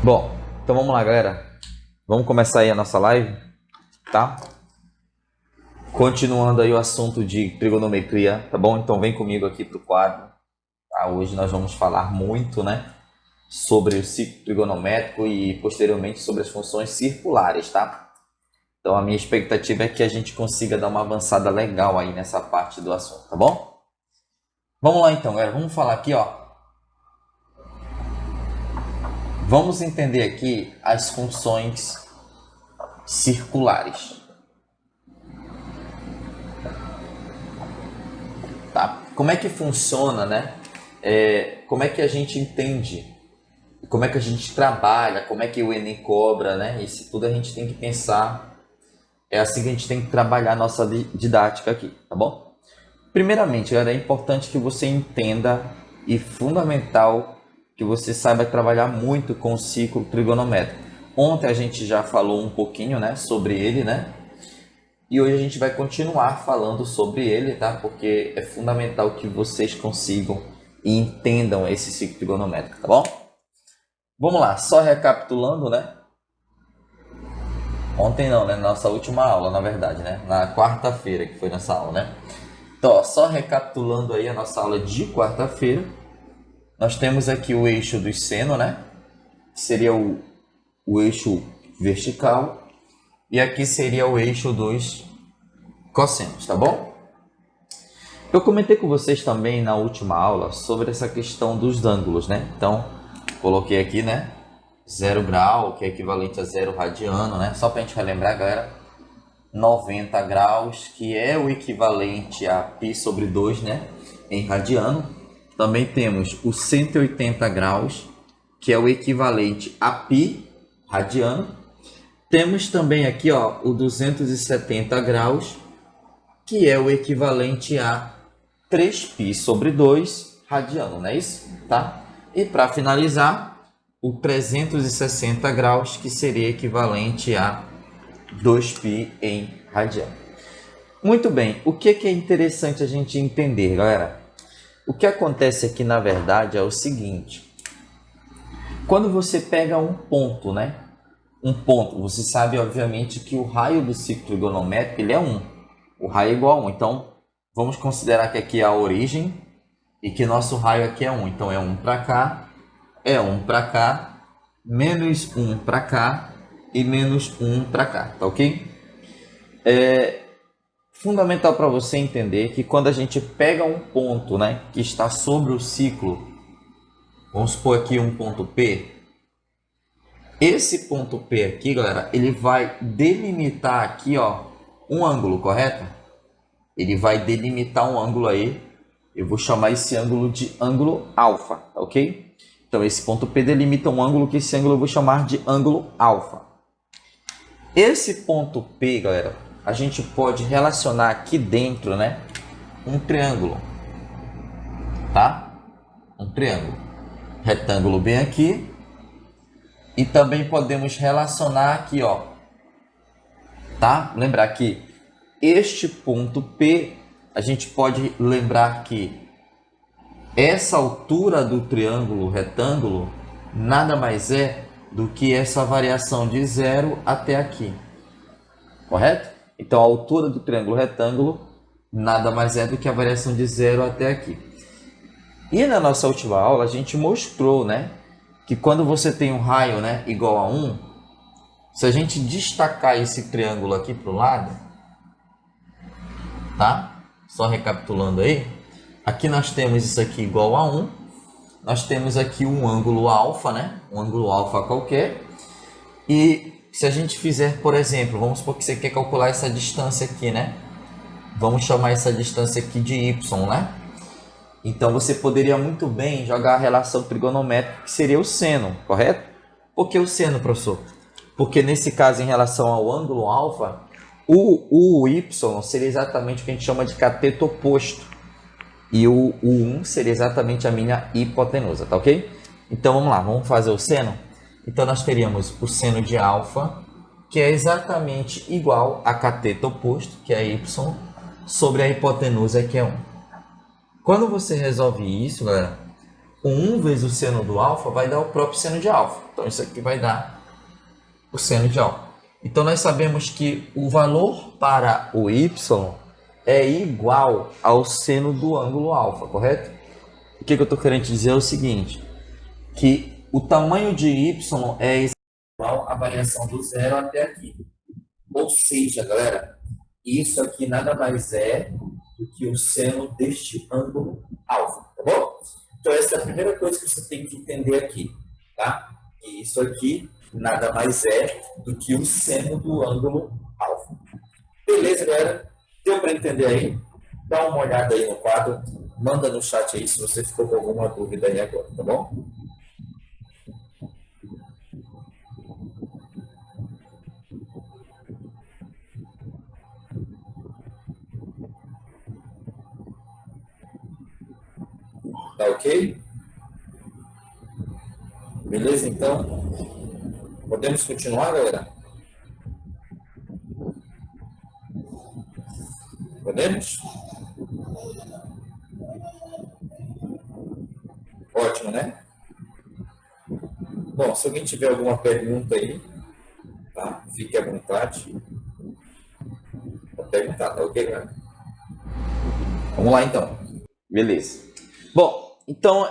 Bom, então vamos lá, galera. Vamos começar aí a nossa live, tá? Continuando aí o assunto de trigonometria, tá bom? Então vem comigo aqui pro quadro. Tá? Hoje nós vamos falar muito, né, sobre o ciclo trigonométrico e posteriormente sobre as funções circulares, tá? Então a minha expectativa é que a gente consiga dar uma avançada legal aí nessa parte do assunto, tá bom? Vamos lá então, galera. Vamos falar aqui, ó. Vamos entender aqui as funções circulares. Tá? Como é que funciona, né? Como é que a gente entende? Como é que a gente trabalha? Como é que o Enem cobra, né? Isso tudo a gente tem que pensar. É assim que a gente tem que trabalhar a nossa didática aqui, tá bom? Primeiramente, galera, é importante que você entenda e fundamental que você saiba trabalhar muito com o ciclo trigonométrico. Ontem a gente já falou um pouquinho, né, sobre ele, né? E hoje a gente vai continuar falando sobre ele, tá? Porque é fundamental que vocês consigam e entendam esse ciclo trigonométrico, tá bom? Vamos lá, só recapitulando, né? Ontem não, né? Nossa última aula, na verdade, né? Na quarta-feira que foi nossa aula, né? Então, ó, só recapitulando aí a nossa aula de quarta-feira. Nós temos aqui o eixo do seno, né? Seria o eixo vertical. E aqui seria o eixo dos cossenos, tá bom? Eu comentei com vocês também na última aula sobre essa questão dos ângulos, né? Então, coloquei aqui, né? 0 grau, que é equivalente a 0 radiano, né? Só para a gente relembrar, galera. 90 graus, que é o equivalente a π sobre 2, né? Em radiano. Também temos o 180 graus, que é o equivalente a π radiano. Temos também aqui, ó, o 270 graus, que é o equivalente a 3π sobre 2 radiano, não é isso? Tá? E para finalizar, o 360 graus, que seria equivalente a 2π em radiano. Muito bem, o que é interessante a gente entender, galera? O que acontece aqui, na verdade, é o seguinte. Quando você pega um ponto, né? Um ponto, você sabe, obviamente, que o raio do ciclo trigonométrico ele é 1. O raio é igual a 1. Então, vamos considerar que aqui é a origem e que nosso raio aqui é 1. Então, é 1 para cá, é 1 para cá, menos 1 para cá e menos 1 para cá, tá ok? É fundamental para você entender que quando a gente pega um ponto, né, que está sobre o ciclo, vamos supor aqui um ponto P, esse ponto P aqui, galera, ele vai delimitar aqui, ó, um ângulo, correto? Ele vai delimitar um ângulo aí, eu vou chamar esse ângulo de ângulo alfa, tá ok? Então esse ponto P delimita um ângulo, que esse ângulo eu vou chamar de ângulo alfa. Esse ponto P, galera, a gente pode relacionar aqui dentro, né, um triângulo, tá? Um triângulo, retângulo bem aqui, e também podemos relacionar aqui, ó, tá? Lembrar que este ponto P, a gente pode lembrar que essa altura do triângulo retângulo nada mais é do que essa variação de 0 até aqui, correto? Então, a altura do triângulo retângulo nada mais é do que a variação de 0 até aqui. E na nossa última aula, a gente mostrou, né, que quando você tem um raio, né, igual a 1, se a gente destacar esse triângulo aqui para o lado, tá? Só recapitulando aí, aqui nós temos isso aqui igual a 1, nós temos aqui um ângulo alfa, né, um ângulo alfa qualquer, e se a gente fizer, por exemplo, vamos supor que você quer calcular essa distância aqui, né? Vamos chamar essa distância aqui de y, né? Então, você poderia muito bem jogar a relação trigonométrica, que seria o seno, correto? Por que o seno, professor? Porque nesse caso, em relação ao ângulo alfa, o y seria exatamente o que a gente chama de cateto oposto. E o 1 seria exatamente a minha hipotenusa, tá ok? Então, vamos lá, vamos fazer o seno? Então, nós teríamos o seno de alfa, que é exatamente igual a cateto oposto, que é y, sobre a hipotenusa, que é 1. Quando você resolve isso, galera, O 1 vezes o seno do alfa vai dar o próprio seno de alfa. Então, isso aqui vai dar o seno de alfa. Então, nós sabemos que o valor para o y é igual ao seno do ângulo alfa, correto? O que eu estou querendo dizer é o seguinte, que o tamanho de y é igual à variação do zero até aqui. Ou seja, galera, isso aqui nada mais é do que o seno deste ângulo alfa, tá bom? Então, essa é a primeira coisa que você tem que entender aqui, tá? E isso aqui nada mais é do que o seno do ângulo alfa. Beleza, galera? Deu para entender aí? Dá uma olhada aí no quadro, manda no chat aí se você ficou com alguma dúvida aí agora, tá bom? Tá ok? Beleza, então? Podemos continuar, galera? Podemos? Ótimo, né? Bom, se alguém tiver alguma pergunta aí, tá? Fique à vontade. Pode perguntar, tá ok, galera? Vamos lá, então. Beleza. Bom, então,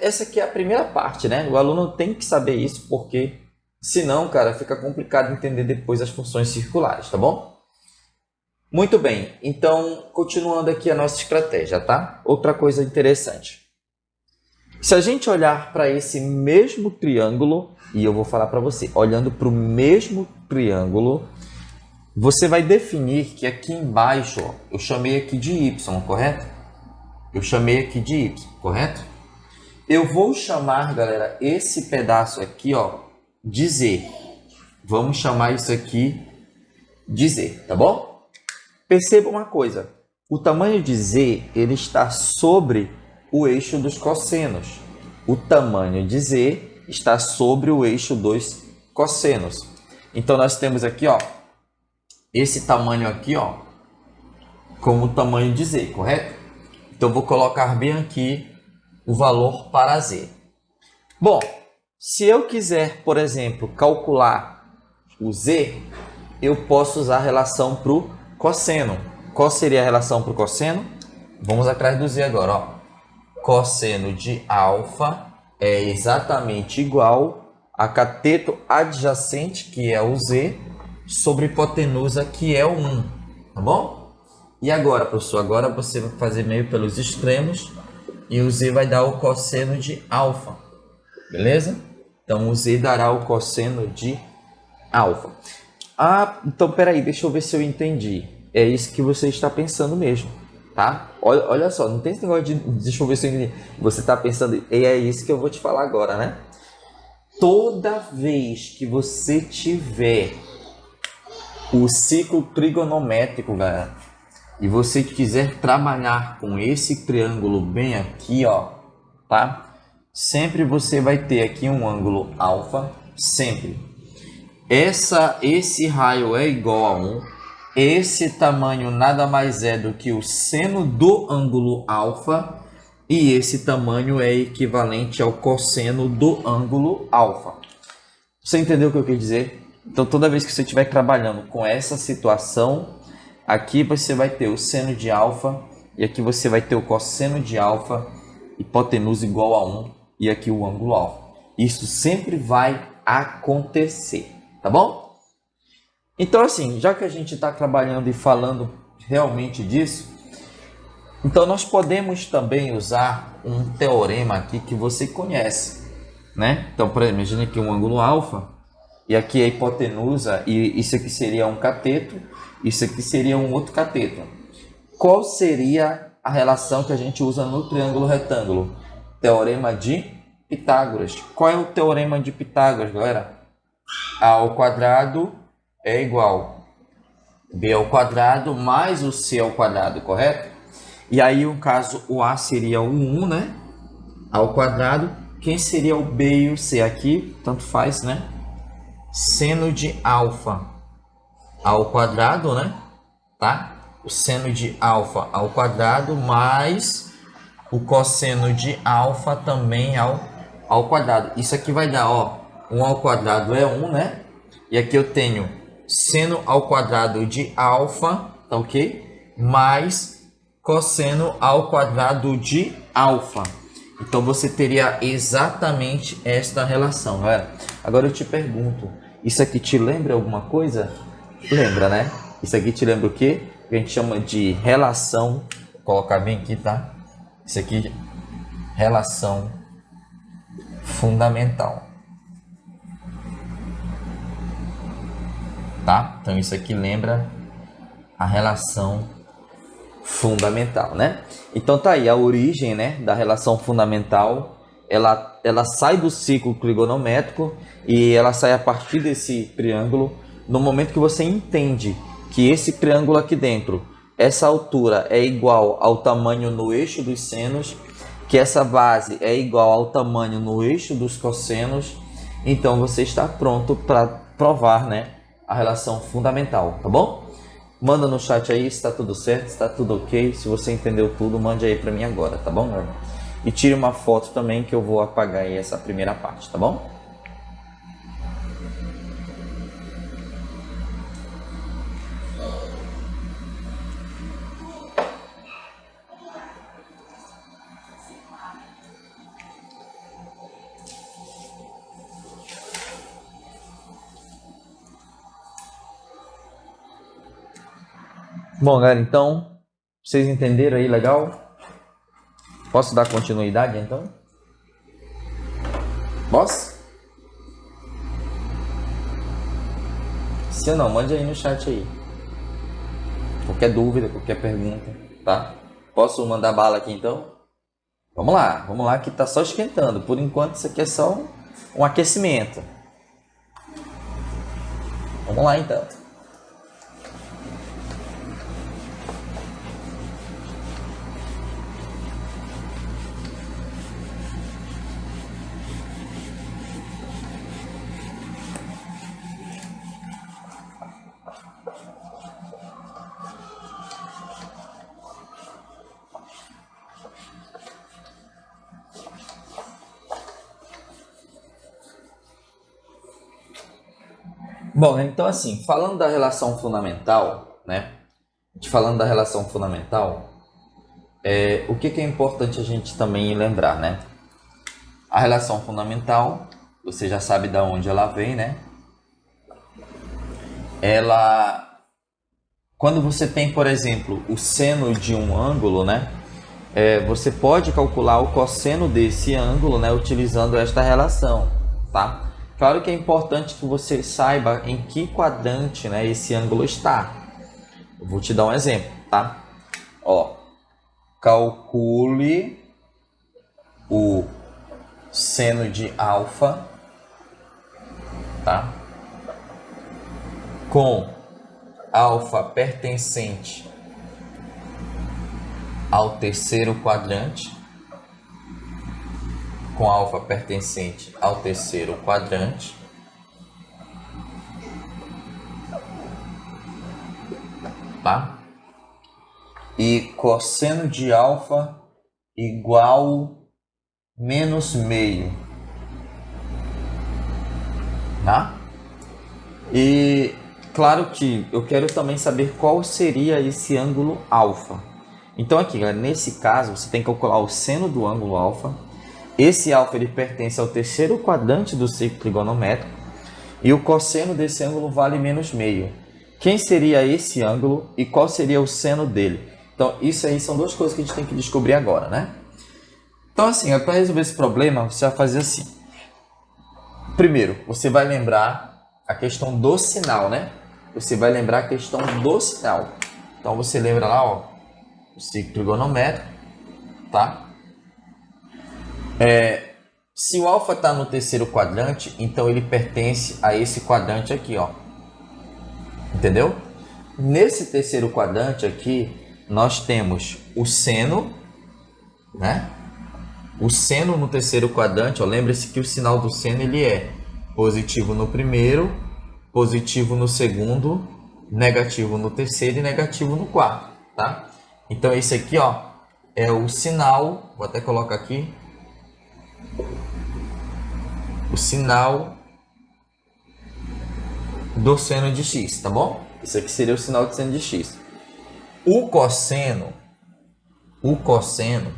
essa aqui é a primeira parte, né? O aluno tem que saber isso, porque senão, cara, fica complicado entender depois as funções circulares, tá bom? Muito bem, então, continuando aqui a nossa estratégia, tá? Outra coisa interessante. Se a gente olhar para esse mesmo triângulo, e eu vou falar para você, olhando para o mesmo triângulo, você vai definir que aqui embaixo, ó, eu chamei aqui de y, correto? Eu chamei aqui de y, correto? Eu vou chamar, galera, esse pedaço aqui, ó, de z. Vamos chamar isso aqui de z, tá bom? Perceba uma coisa, o tamanho de z ele está sobre o eixo dos cossenos. O tamanho de z está sobre o eixo dos cossenos. Então, nós temos aqui, ó, esse tamanho aqui, ó, como o tamanho de z, correto? Então, vou colocar bem aqui o valor para z. Bom, se eu quiser, por exemplo, calcular o z, eu posso usar a relação para o cosseno. Qual seria a relação para o cosseno? Vamos atrás do z agora, ó. Cosseno de alfa é exatamente igual a cateto adjacente, que é o z, sobre hipotenusa, que é o 1, tá bom? E agora, professor? Agora você vai fazer meio pelos extremos e o z vai dar o cosseno de alfa, beleza? Então, o z dará o cosseno de alfa. Ah, então peraí, deixa eu ver se eu entendi. É isso que você está pensando mesmo, tá? Olha só, não tem esse negócio de deixa eu ver se eu entendi. Você está pensando, e é isso que eu vou te falar agora, né? Toda vez que você tiver o ciclo trigonométrico, galera, e você quiser trabalhar com esse triângulo bem aqui, ó, tá? Sempre você vai ter aqui um ângulo alfa, sempre. Esse raio é igual a 1. Esse tamanho nada mais é do que o seno do ângulo alfa. E esse tamanho é equivalente ao cosseno do ângulo alfa. Você entendeu o que eu quis dizer? Então, toda vez que você estiver trabalhando com essa situação, aqui você vai ter o seno de alfa. E aqui você vai ter o cosseno de alfa. Hipotenusa igual a 1. E aqui o ângulo alfa. Isso sempre vai acontecer. Tá bom? Então, assim, já que a gente está trabalhando e falando realmente disso, então nós podemos também usar um teorema aqui que você conhece, né? Então, por exemplo, imagina aqui um ângulo alfa, e aqui a hipotenusa, e isso aqui seria um cateto, isso aqui seria um outro cateto. Qual seria a relação que a gente usa no triângulo retângulo? Teorema de Pitágoras. Qual é o teorema de Pitágoras, galera? A ao quadrado é igual b ao quadrado mais o c ao quadrado, correto? E aí, no caso, o a seria o 1, né? Ao quadrado. Quem seria o b e o c aqui? Tanto faz, né? Seno de alfa ao quadrado, né? Tá? O seno de alfa ao quadrado mais o cosseno de alfa também ao quadrado. Isso aqui vai dar, ó, 1 ao quadrado é 1, né? E aqui eu tenho seno ao quadrado de alfa, tá ok? Mais cosseno ao quadrado de alfa. Então você teria exatamente esta relação, galera. Agora eu te pergunto, isso aqui te lembra alguma coisa? Lembra, né? Isso aqui te lembra o quê? Que a gente chama de relação. Vou colocar bem aqui, tá? Isso aqui, relação fundamental. Tá? Então isso aqui lembra a relação fundamental, né? Então tá aí a origem, né, da relação fundamental. Ela sai do ciclo trigonométrico e ela sai a partir desse triângulo. No momento que você entende que esse triângulo aqui dentro, essa altura é igual ao tamanho no eixo dos senos, que essa base é igual ao tamanho no eixo dos cossenos, então você está pronto para provar, né, a relação fundamental, tá bom? Manda no chat aí se está tudo certo, se está tudo ok. Se você entendeu tudo, mande aí para mim agora, tá bom, galera? E tire uma foto também que eu vou apagar aí essa primeira parte, tá bom? Bom, galera, então, vocês entenderam aí, legal? Posso dar continuidade, então? Posso? Se não, mande aí no chat aí. Qualquer dúvida, qualquer pergunta, tá? Posso mandar bala aqui, então? Vamos lá que tá só esquentando. Por enquanto, isso aqui é só um aquecimento. Vamos lá, então. Bom, então assim, falando da relação fundamental, né? Falando da relação fundamental, o que é importante a gente também lembrar, né? A relação fundamental, você já sabe de onde ela vem, né? Quando você tem, por exemplo, o seno de um ângulo, né? Você pode calcular o cosseno desse ângulo, né? Utilizando esta relação, tá? Claro que é importante que você saiba em que quadrante, né, esse ângulo está. Eu vou te dar um exemplo, tá? Ó, calcule o seno de alfa, tá? Com alfa pertencente ao terceiro quadrante. Com alfa pertencente ao terceiro quadrante, tá? E cosseno de alfa igual menos meio, tá? E claro que eu quero também saber qual seria esse ângulo alfa. Então aqui, galera, nesse caso, você tem que calcular o seno do ângulo alfa. Esse alfa ele pertence ao terceiro quadrante do ciclo trigonométrico e o cosseno desse ângulo vale menos meio. Quem seria esse ângulo e qual seria o seno dele? Então, isso aí são duas coisas que a gente tem que descobrir agora, né? Então, assim, para resolver esse problema, você vai fazer assim. Primeiro, você vai lembrar a questão do sinal, né? Você vai lembrar a questão do sinal. Então, você lembra lá, ó, o ciclo trigonométrico, tá? Se o alfa está no terceiro quadrante, então ele pertence a esse quadrante aqui, ó. Entendeu? Nesse terceiro quadrante aqui, nós temos o seno, né? O seno no terceiro quadrante, ó, lembre-se que o sinal do seno ele é positivo no primeiro, positivo no segundo, negativo no terceiro e negativo no quarto, tá? Então esse aqui, ó, é o sinal, vou até colocar aqui, o sinal do seno de x, tá bom? Isso aqui seria o sinal de seno de x. O cosseno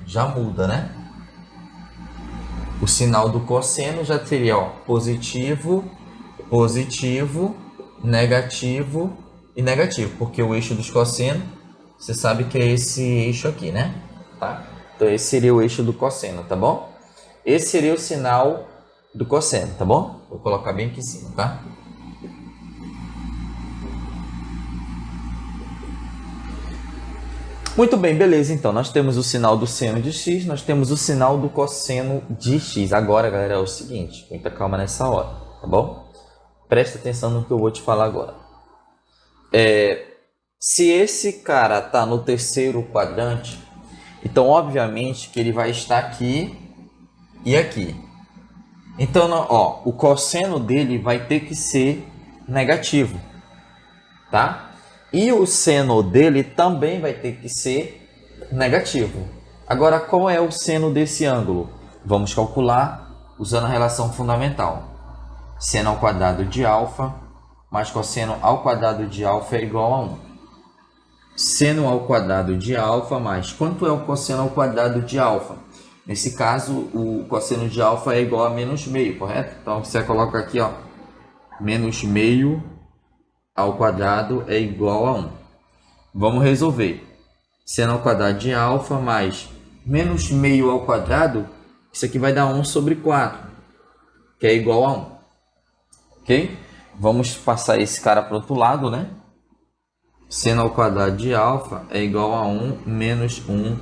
já muda, né? O sinal do cosseno já teria, ó, positivo, positivo, negativo e negativo, porque o eixo dos cossenos, você sabe que é esse eixo aqui, né? Tá? Então esse seria o eixo do cosseno, tá bom? Esse seria o sinal do cosseno, tá bom? Vou colocar bem aqui em cima, tá? Muito bem, beleza. Então, nós temos o sinal do seno de x, nós temos o sinal do cosseno de x. Agora, galera, é o seguinte, muita calma nessa hora, tá bom? Presta atenção no que eu vou te falar agora. Se esse cara tá no terceiro quadrante, então, obviamente, que ele vai estar aqui e aqui. Então, ó, o cosseno dele vai ter que ser negativo, tá? E o seno dele também vai ter que ser negativo. Agora, qual é o seno desse ângulo? Vamos calcular usando a relação fundamental. Seno ao quadrado de alfa mais cosseno ao quadrado de alfa é igual a 1. Seno ao quadrado de alfa mais... Quanto é o cosseno ao quadrado de alfa? Nesse caso, o cosseno de alfa é igual a menos meio, correto? Então, você coloca aqui, ó, menos meio ao quadrado é igual a 1. Vamos resolver. Seno ao quadrado de alfa mais menos meio ao quadrado, isso aqui vai dar 1 sobre 4, que é igual a 1. Ok? Vamos passar esse cara para o outro lado, né? Seno ao quadrado de alfa é igual a 1 menos 1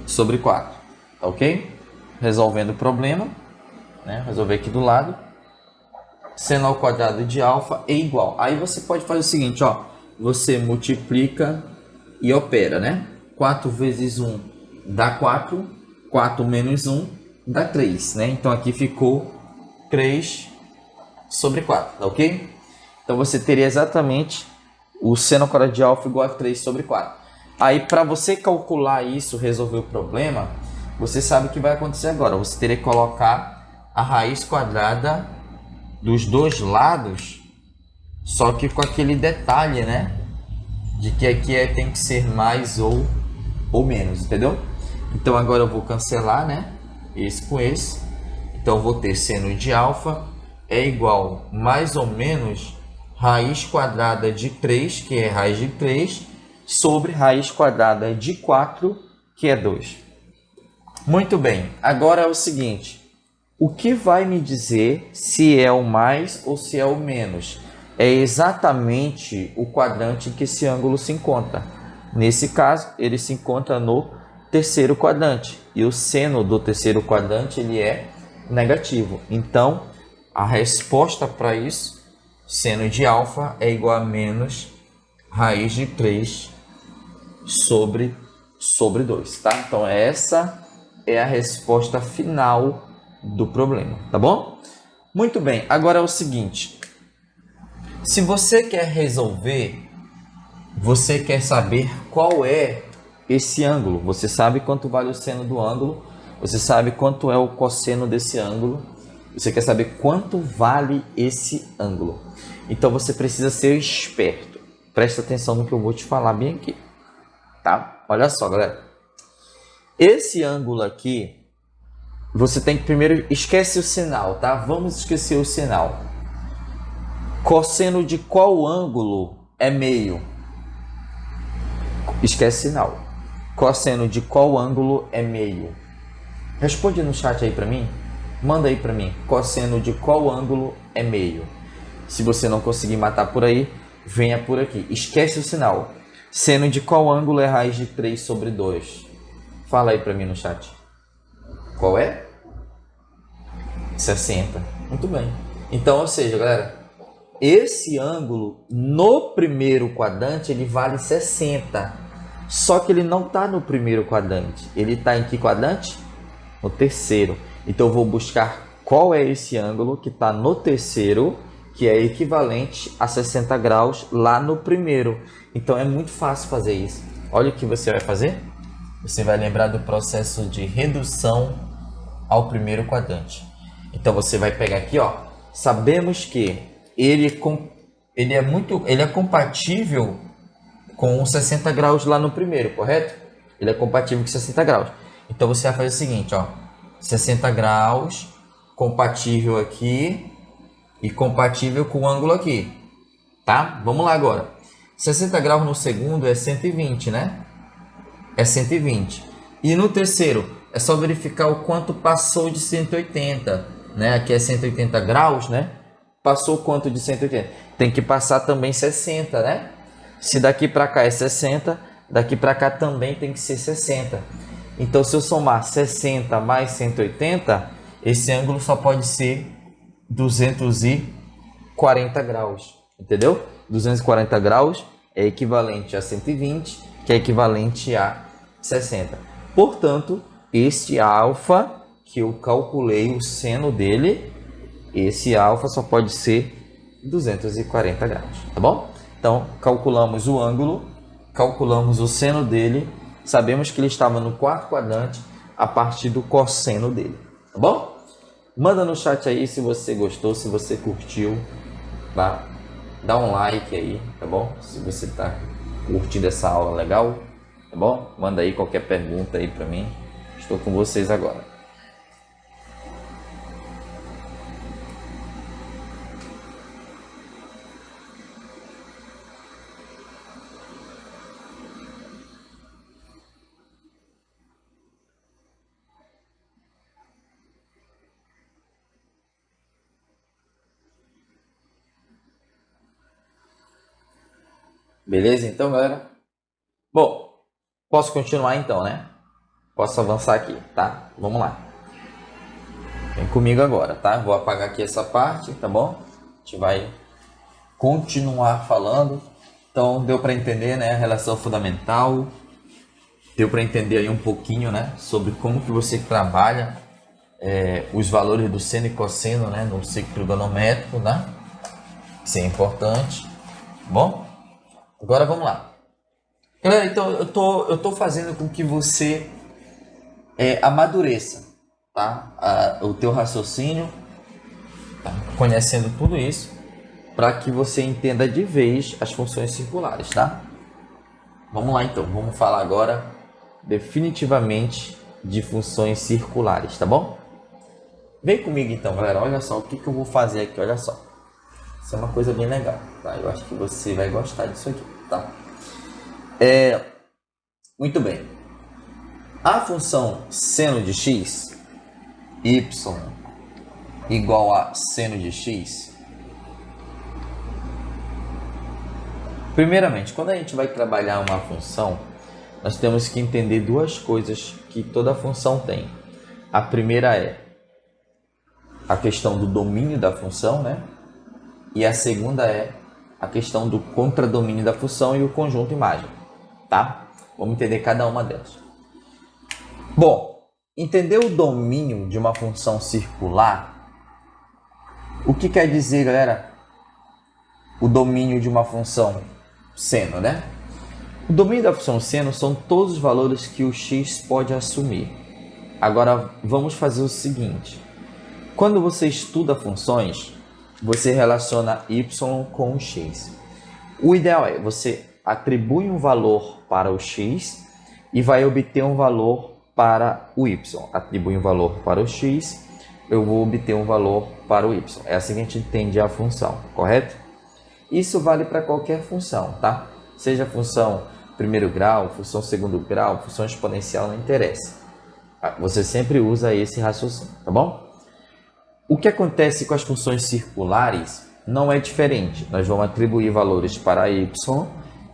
sobre 4. Tá ok? Resolvendo o problema, né? Resolver aqui do lado. Seno ao quadrado de alfa é igual. Aí você pode fazer o seguinte, ó. Você multiplica e opera, né? 4 vezes 1 dá 4. 4 menos 1 dá 3, né? Então aqui ficou 3 sobre 4, tá ok? Então você teria exatamente o seno ao quadrado de alfa igual a 3 sobre 4. Aí para você calcular isso, resolver o problema, você sabe o que vai acontecer agora. Você teria que colocar a raiz quadrada dos dois lados, só que com aquele detalhe, né? De que aqui tem que ser mais ou menos, entendeu? Então agora eu vou cancelar, né? Esse com esse. Então eu vou ter seno de alfa é igual mais ou menos raiz quadrada de 3, que é raiz de 3, sobre raiz quadrada de 4, que é 2. Muito bem, agora é o seguinte. O que vai me dizer se é o mais ou se é o menos? É exatamente o quadrante em que esse ângulo se encontra. Nesse caso, ele se encontra no terceiro quadrante. E o seno do terceiro quadrante ele é negativo. Então, a resposta para isso, seno de alfa é igual a menos raiz de 3 sobre 2. Tá? Então, essa é a resposta final do problema, tá bom? Muito bem, agora é o seguinte, se você quer resolver, você quer saber qual é esse ângulo, você sabe quanto vale o seno do ângulo, você sabe quanto é o cosseno desse ângulo, você quer saber quanto vale esse ângulo, então você precisa ser esperto, presta atenção no que eu vou te falar bem aqui, tá? Olha só, galera, esse ângulo aqui, você tem que primeiro, esquece o sinal, tá? Vamos esquecer o sinal. Cosseno de qual ângulo é meio? Esquece sinal. Cosseno de qual ângulo é meio? Responde no chat aí para mim. Manda aí para mim. Cosseno de qual ângulo é meio? Se você não conseguir matar por aí, venha por aqui. Esquece o sinal. Seno de qual ângulo é raiz de 3 sobre 2? Fala aí para mim no chat. Qual é? 60. Muito bem. Então, ou seja, galera, esse ângulo no primeiro quadrante ele vale 60. Só que ele não está no primeiro quadrante. Ele está em que quadrante? No terceiro. Então eu vou buscar qual é esse ângulo que está no terceiro, que é equivalente a 60 graus lá no primeiro. Então é muito fácil fazer isso. Olha o que você vai fazer. você vai lembrar do processo de redução ao primeiro quadrante. Então você vai pegar aqui, ó, sabemos que ele é compatível com 60 graus lá no primeiro, correto? Ele é compatível com 60 graus. Então você vai fazer o seguinte, ó, 60 graus, compatível aqui e compatível com o ângulo aqui, tá? Vamos lá agora. 60 graus no segundo é 120, né? É 120. E no terceiro, é só verificar o quanto passou de 180, né? Aqui é 180 graus, né? Passou quanto de 180? Tem que passar também 60, né? Se daqui para cá é 60, daqui para cá também tem que ser 60. Então, se eu somar 60 mais 180, esse ângulo só pode ser 240 graus, entendeu? 240 graus é equivalente a 120, que é equivalente a 60. Portanto, este alfa, que eu calculei o seno dele, esse alfa só pode ser 240 graus, tá bom? Então, calculamos o ângulo, calculamos o seno dele, sabemos que ele estava no quarto quadrante a partir do cosseno dele, tá bom? Manda no chat aí se você gostou, se você curtiu, tá? Dá um like aí, tá bom? Se você está curtindo essa aula legal, tá bom? Manda aí qualquer pergunta aí para mim, estou com vocês agora. Beleza, então, galera? Bom, posso continuar então, né? Posso avançar aqui, tá? Vamos lá. Vem comigo agora, tá? Vou apagar aqui essa parte, tá bom? A gente vai continuar falando. Então, deu para entender, né? A relação fundamental. Deu para entender aí um pouquinho, né? Sobre como que você trabalha os valores do seno e cosseno, né? No ciclo trigonométrico, né? Isso é importante. Bom? Agora vamos lá. Galera, então eu tô fazendo com que você amadureça, tá? O teu raciocínio, tá? Conhecendo tudo isso, para que você entenda de vez as funções circulares, tá? Vamos lá então, vamos falar agora definitivamente de funções circulares, tá bom? Vem comigo então, galera, olha só o que eu vou fazer aqui, olha só. Isso é uma coisa bem legal, tá? Eu acho que você vai gostar disso aqui, tá? Muito bem. A função seno de x, y, igual a seno de x. Primeiramente, quando a gente vai trabalhar uma função, nós temos que entender duas coisas que toda função tem. A primeira é a questão do domínio da função, né? E a segunda é a questão do contradomínio da função e o conjunto imagem, tá? Vamos entender cada uma delas. Bom, entender o domínio de uma função circular, o que quer dizer, galera? O domínio de uma função seno, né? O domínio da função seno são todos os valores que o x pode assumir. Agora, vamos fazer o seguinte. Quando você estuda funções, você relaciona y com o x. O ideal é você atribui um valor para o x e vai obter um valor para o y. Atribui um valor para o x, eu vou obter um valor para o y. É assim que a gente entende a função, correto? Isso vale para qualquer função, tá? Seja função primeiro grau, função segundo grau, função exponencial, não interessa. Você sempre usa esse raciocínio, tá bom? O que acontece com as funções circulares não é diferente. Nós vamos atribuir valores para y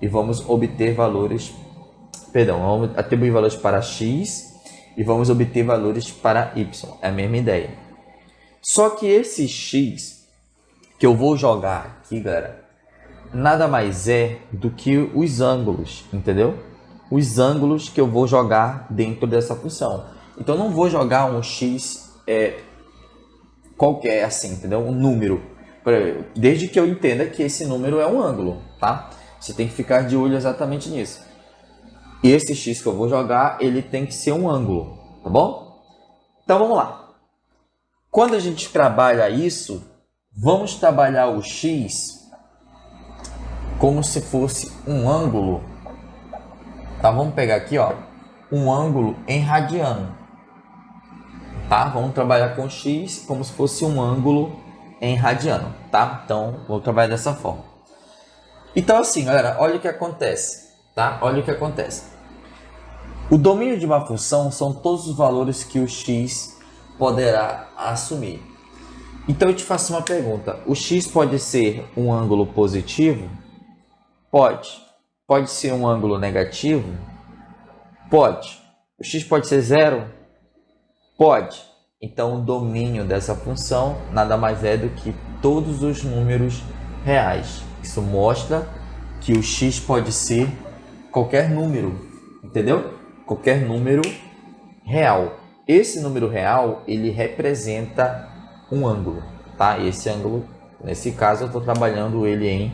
e vamos obter valores, vamos atribuir valores para x e vamos obter valores para y. É a mesma ideia. Só que esse x que eu vou jogar aqui, galera, nada mais é do que os ângulos, entendeu? Os ângulos que eu vou jogar dentro dessa função. Então, eu não vou jogar um x qualquer assim, entendeu? Um número. Desde que eu entenda que esse número é um ângulo, tá? Você tem que ficar de olho exatamente nisso. E esse x que eu vou jogar, ele tem que ser um ângulo, tá bom? Então vamos lá. Quando a gente trabalha isso, vamos trabalhar o x como se fosse um ângulo. Tá? Vamos pegar aqui, ó, um ângulo em radiano. Tá? Vamos trabalhar com x como se fosse um ângulo em radiano, tá? Então, vou trabalhar dessa forma. Então, assim, galera, olha o que acontece, tá? Olha o que acontece. O domínio de uma função são todos os valores que o x poderá assumir. Então, eu te faço uma pergunta. O x pode ser um ângulo positivo? Pode. Pode ser um ângulo negativo? Pode. O x pode ser zero? Pode. Então, o domínio dessa função nada mais é do que todos os números reais. Isso mostra que o x pode ser qualquer número, entendeu? Qualquer número real. Esse número real, ele representa um ângulo, tá? Esse ângulo, nesse caso, eu estou trabalhando ele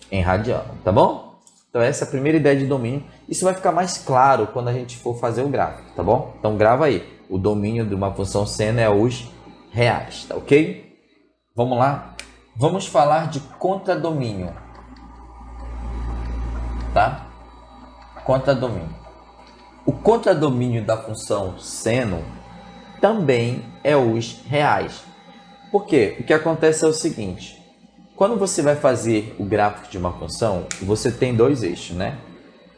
em radiano, tá bom? Então, essa é a primeira ideia de domínio. Isso vai ficar mais claro quando a gente for fazer o gráfico, tá bom? Então, grava aí. O domínio de uma função seno é os reais, tá ok? Vamos lá? Vamos falar de contradomínio, tá? Contradomínio. O contradomínio da função seno também é os reais. Por quê? O que acontece é o seguinte. Quando você vai fazer o gráfico de uma função, você tem dois eixos, né?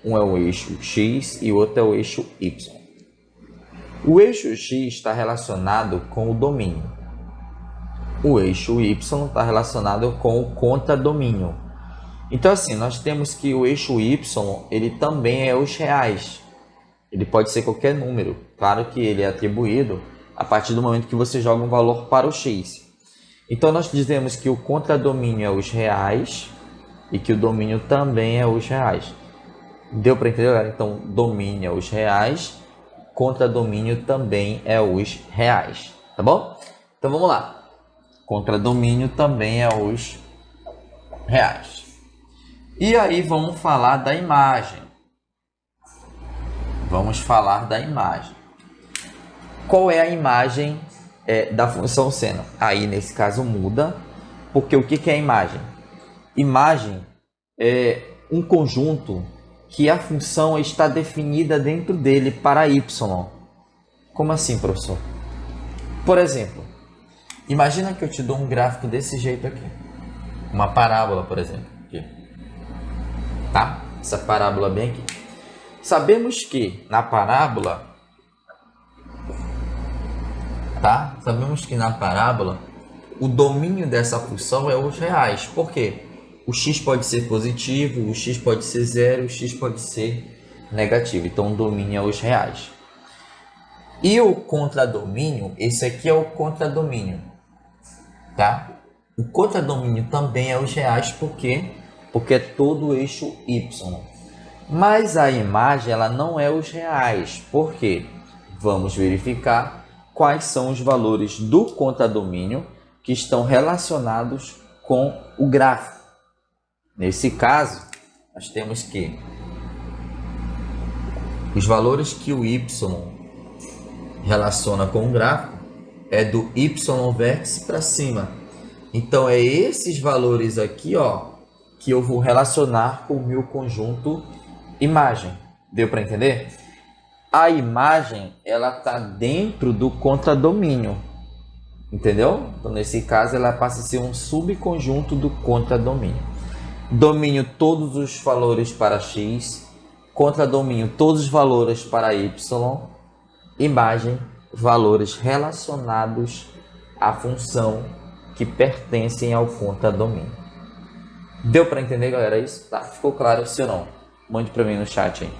Um é o eixo x e o outro é o eixo y. O eixo x está relacionado com o domínio. O eixo y está relacionado com o contradomínio. Então, assim, nós temos que o eixo y, ele também é os reais. Ele pode ser qualquer número. Claro que ele é atribuído a partir do momento que você joga um valor para o x. Então, nós dizemos que o contradomínio é os reais e que o domínio também é os reais. Deu para entender, galera? Então, domínio é os reais, contradomínio também é os reais. Tá bom? Então, vamos lá. Contradomínio também é os reais. E aí, vamos falar da imagem. Vamos falar da imagem. Qual é a imagem da função seno? Aí, nesse caso, muda, porque o que é a imagem? Imagem é um conjunto que a função está definida dentro dele para y. Como assim, professor? Por exemplo, imagina que eu te dou um gráfico desse jeito aqui. Uma parábola, por exemplo. Aqui. Tá? Essa parábola bem aqui. Sabemos que na parábola, tá? Sabemos que na parábola o domínio dessa função é os reais. Por quê? O x pode ser positivo, o x pode ser zero, o x pode ser negativo. Então o domínio é os reais. E o contradomínio, esse aqui é o contradomínio, tá? O contradomínio também é os reais, por quê? Porque é todo o eixo y. Mas a imagem, ela não é os reais. Por quê? Vamos verificar quais são os valores do contradomínio que estão relacionados com o gráfico. Nesse caso, nós temos que os valores que o y relaciona com o gráfico é do y vértice para cima. Então, é esses valores aqui, ó, que eu vou relacionar com o meu conjunto imagem. Deu para entender? A imagem, ela está dentro do contradomínio. Entendeu? Então, nesse caso, ela passa a ser um subconjunto do contradomínio. Domínio, todos os valores para x. Contradomínio, todos os valores para y. Imagem, valores relacionados à função que pertencem ao contradomínio. Deu para entender, galera, isso? Tá? Ficou claro? Se ou não? Mande para mim no chat aí.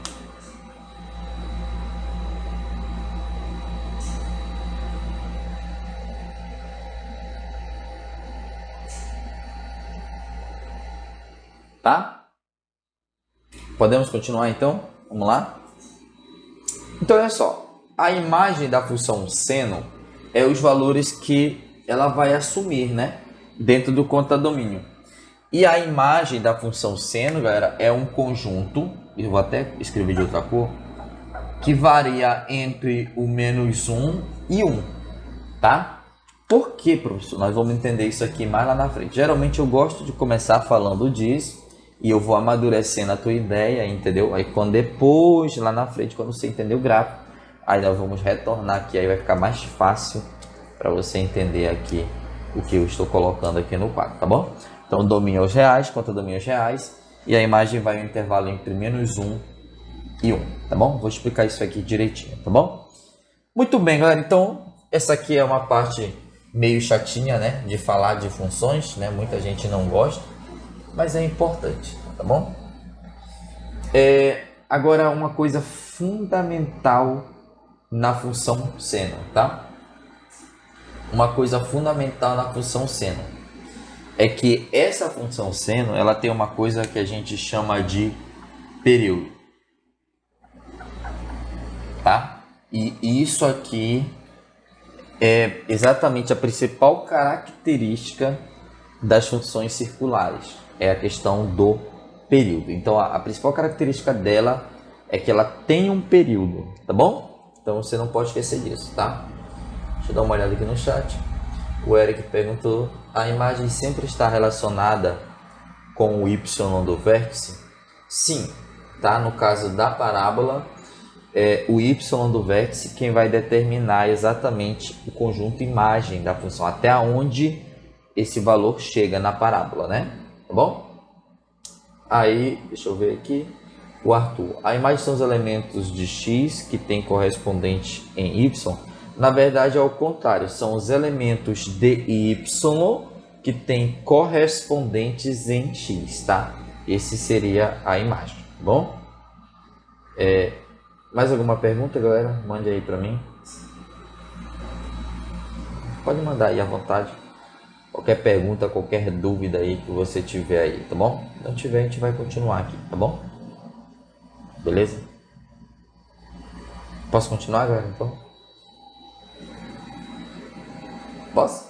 Tá? Podemos continuar então? Vamos lá? Então, olha só. A imagem da função seno é os valores que ela vai assumir, né? Dentro do contradomínio. E a imagem da função seno, galera, é um conjunto eu vou até escrever de outra cor, que varia entre o menos 1 e 1, tá? Por que, professor? Nós vamos entender isso aqui mais lá na frente. Geralmente eu gosto de começar falando disso e eu vou amadurecendo a tua ideia, entendeu? Aí quando depois, lá na frente, quando você entender o gráfico, aí nós vamos retornar aqui, aí vai ficar mais fácil para você entender aqui o que eu estou colocando aqui no quadro, tá bom? Então, domínio aos reais, conta domínio aos reais, e a imagem vai em um intervalo entre menos 1 e 1, tá bom? Vou explicar isso aqui direitinho, tá bom? Muito bem, galera, então, essa aqui é uma parte meio chatinha, né, de falar de funções, né, muita gente não gosta, mas é importante, tá bom? Agora, uma coisa fundamental na função seno, tá? Uma coisa fundamental na função seno é que essa função seno, ela tem uma coisa que a gente chama de período, tá? E isso aqui é exatamente a principal característica das funções circulares, é a questão do período. Então, a principal característica dela é que ela tem um período, tá bom? Então, você não pode esquecer disso, tá? Deixa eu dar uma olhada aqui no chat. O Eric perguntou: a imagem sempre está relacionada com o y do vértice? Sim, tá? No caso da parábola, o y do vértice quem vai determinar exatamente o conjunto imagem da função, até onde esse valor chega na parábola, né? Tá bom? Aí, deixa eu ver aqui. O Arthur: a imagem são os elementos de x que tem correspondente em y? Na verdade é o contrário, são os elementos de y que tem correspondentes em x, tá? Esse seria a imagem, tá bom? Mais alguma pergunta, galera? Mande aí para mim. Pode mandar aí à vontade. Qualquer pergunta, qualquer dúvida aí que você tiver aí, tá bom? Se não tiver, a gente vai continuar aqui, tá bom? Beleza? Posso continuar, galera, então? Posso?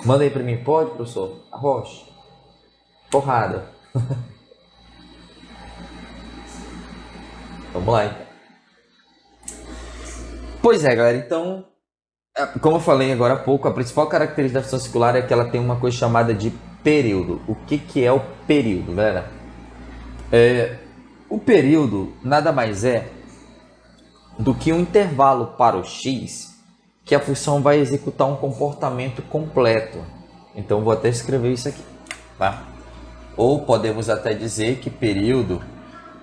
Manda aí pra mim, pode, professor? Arrocha. Porrada. Vamos lá, então. Pois é, galera, então, como eu falei agora há pouco, a principal característica da função circular é que ela tem uma coisa chamada de período. O que é o período, galera? O período nada mais é do que um intervalo para o x que a função vai executar um comportamento completo. Então vou até escrever isso aqui, tá? Ou podemos até dizer que período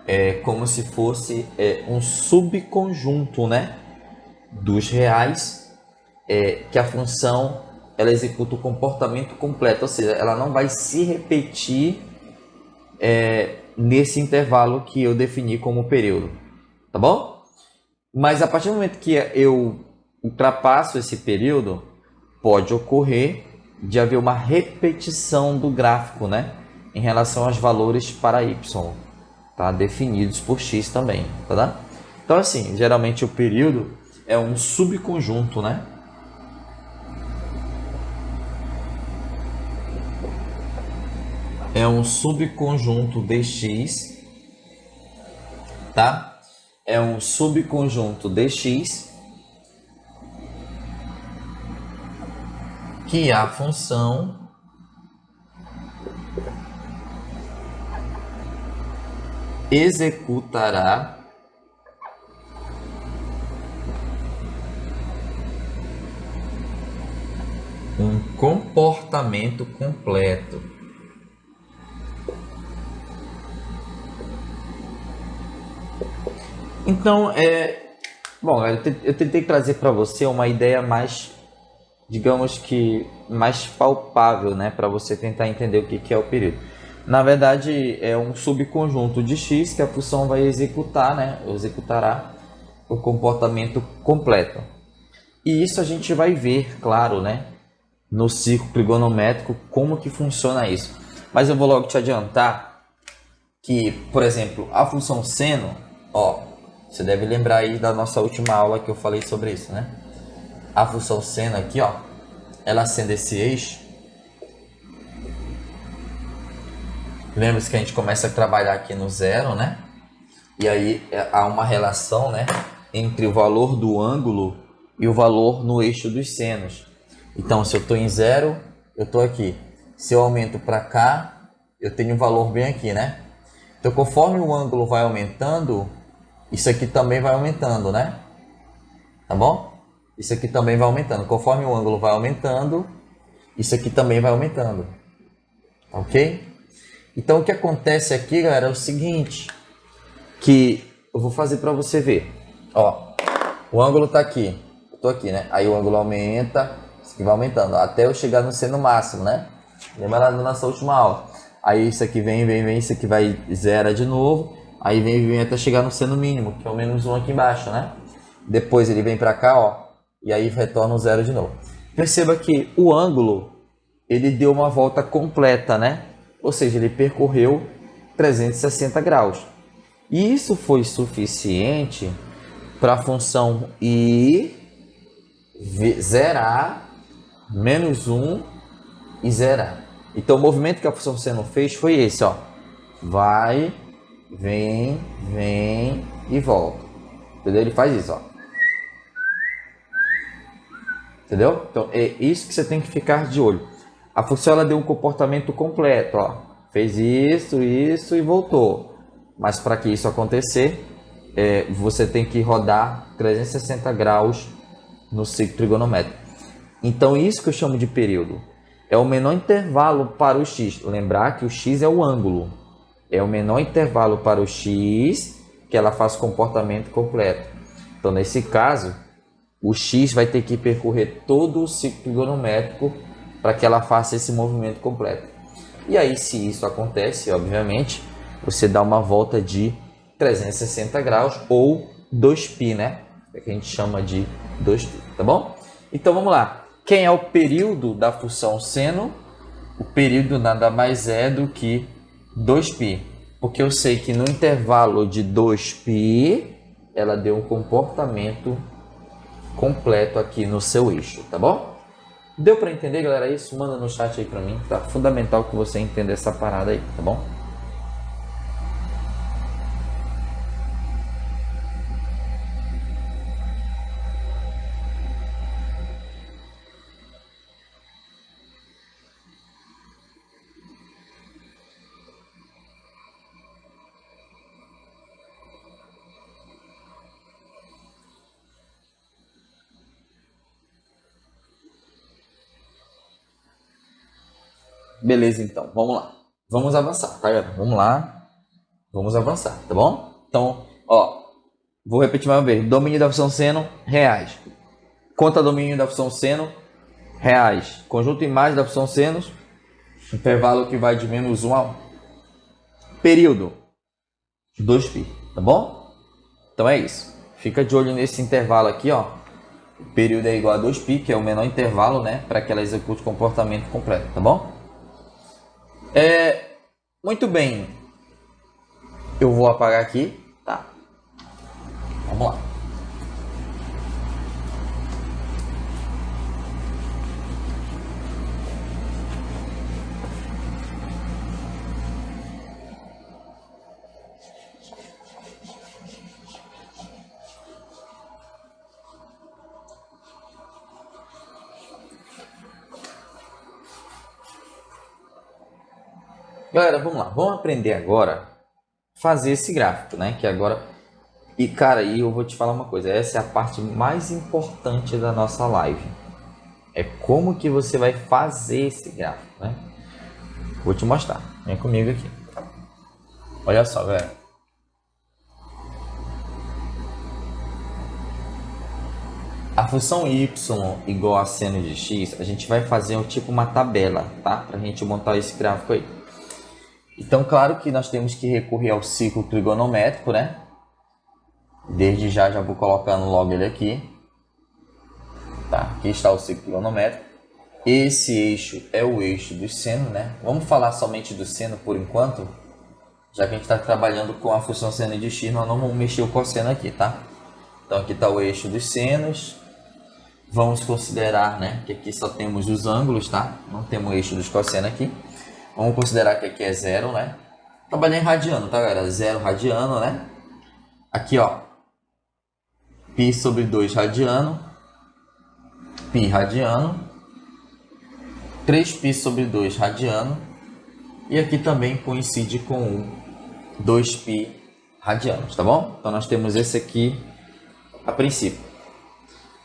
é como se fosse um subconjunto, né, dos reais, que a função ela executa o comportamento completo, ou seja, ela não vai se repetir nesse intervalo que eu defini como período, tá bom? Mas a partir do momento que eu ultrapasso esse período, pode ocorrer de haver uma repetição do gráfico, né, em relação aos valores para y, tá, definidos por x também, tá? Então assim, geralmente o período é um subconjunto, né, é um subconjunto de x, tá? É um subconjunto de x que a função executará um comportamento completo. Então, bom, eu tentei trazer para você uma ideia mais, digamos que, mais palpável, né, para você tentar entender o que é o período. Na verdade, é um subconjunto de x que a função vai executar, né, executará o comportamento completo. E isso a gente vai ver, claro, né, no círculo trigonométrico, como que funciona isso. Mas eu vou logo te adiantar que, por exemplo, a função seno, ó, você deve lembrar aí da nossa última aula que eu falei sobre isso, né? A função seno aqui, ó, ela sendo esse eixo, Lembra-se que a gente começa a trabalhar aqui no zero, né? E aí há uma relação, né, entre o valor do ângulo e o valor no eixo dos senos. Então, se eu estou em zero, eu estou aqui. Se eu aumento para cá, eu tenho um valor bem aqui, né? Então, conforme o ângulo vai aumentando, isso aqui também vai aumentando, né? Tá bom? Isso aqui também vai aumentando. Conforme o ângulo vai aumentando, isso aqui também vai aumentando. Ok? Então, o que acontece aqui, galera, é o seguinte, que eu vou fazer para você ver. Ó, o ângulo tá aqui. Eu tô aqui, né? Aí o ângulo aumenta, isso aqui vai aumentando, até eu chegar no seno máximo, né? Lembra lá da nossa última aula. Aí isso aqui vem, isso aqui vai zera de novo. Aí vem até chegar no seno mínimo, que é o -1 aqui embaixo, né? Depois ele vem para cá, ó, e aí retorna o zero de novo. Perceba que o ângulo, ele deu uma volta completa, né? Ou seja, ele percorreu 360 graus. E isso foi suficiente para a função I zerar, -1 e zerar. Então, o movimento que a função seno fez foi esse, ó. Vai, vem e volta. Entendeu? Ele faz isso, ó. Entendeu? Então, é isso que você tem que ficar de olho. A função ela deu um comportamento completo, ó. Fez isso e voltou. Mas para que isso acontecer, você tem que rodar 360 graus no ciclo trigonométrico. Então, isso que eu chamo de período. É o menor intervalo para o x. Lembrar que o x é o ângulo. É o menor intervalo para o x que ela faz comportamento completo. Então, nesse caso, o x vai ter que percorrer todo o ciclo trigonométrico para que ela faça esse movimento completo. E aí, se isso acontece, obviamente, você dá uma volta de 360 graus ou 2π, né? É que a gente chama de 2π, tá bom? Então, vamos lá. Quem é o período da função seno? O período nada mais é do que 2π. Porque eu sei que no intervalo de 2π, ela deu um comportamento completo aqui no seu eixo, tá bom? Deu para entender, galera? Isso? Manda no chat aí para mim. Tá fundamental que você entenda essa parada aí, tá bom? Beleza, então. Vamos lá. Vamos avançar, tá, galera? Vamos lá. Vamos avançar, tá bom? Então, ó. Vou repetir mais uma vez. Domínio da função seno, reais. Conta domínio da função seno, reais. Conjunto imagem da função senos, intervalo que vai de -1 a 1. Período, 2π, tá bom? Então é isso. Fica de olho nesse intervalo aqui, ó. O período é igual a 2π, que é o menor intervalo, né? Para que ela execute o comportamento completo, tá bom? Muito bem. Eu vou apagar aqui, tá? Vamos lá. Galera, vamos lá. Vamos aprender agora a fazer esse gráfico, né? Que agora... E, cara, eu vou te falar uma coisa. Essa é a parte mais importante da nossa live. É como que você vai fazer esse gráfico, né? Vou te mostrar. Vem comigo aqui. Olha só, galera. A função y igual a seno de x, a gente vai fazer um tipo uma tabela, tá? Pra gente montar esse gráfico aí. Então, claro que nós temos que recorrer ao ciclo trigonométrico, né? Desde já vou colocando logo ele aqui. Tá? Aqui está o ciclo trigonométrico. Esse eixo é o eixo do seno, né? Vamos falar somente do seno por enquanto. Já que a gente está trabalhando com a função seno de x, nós não vamos mexer o cosseno aqui, tá? Então, aqui está o eixo dos senos. Vamos considerar, né, que aqui só temos os ângulos, tá? Não temos o eixo dos cossenos aqui. Vamos considerar que aqui é 0, né? Trabalhar em radiano, tá, galera? 0 radiano, né? Aqui, ó. Π sobre 2 radiano. Π radiano. 3π sobre 2 radiano. E aqui também coincide com o 2π radianos, tá bom? Então nós temos esse aqui a princípio.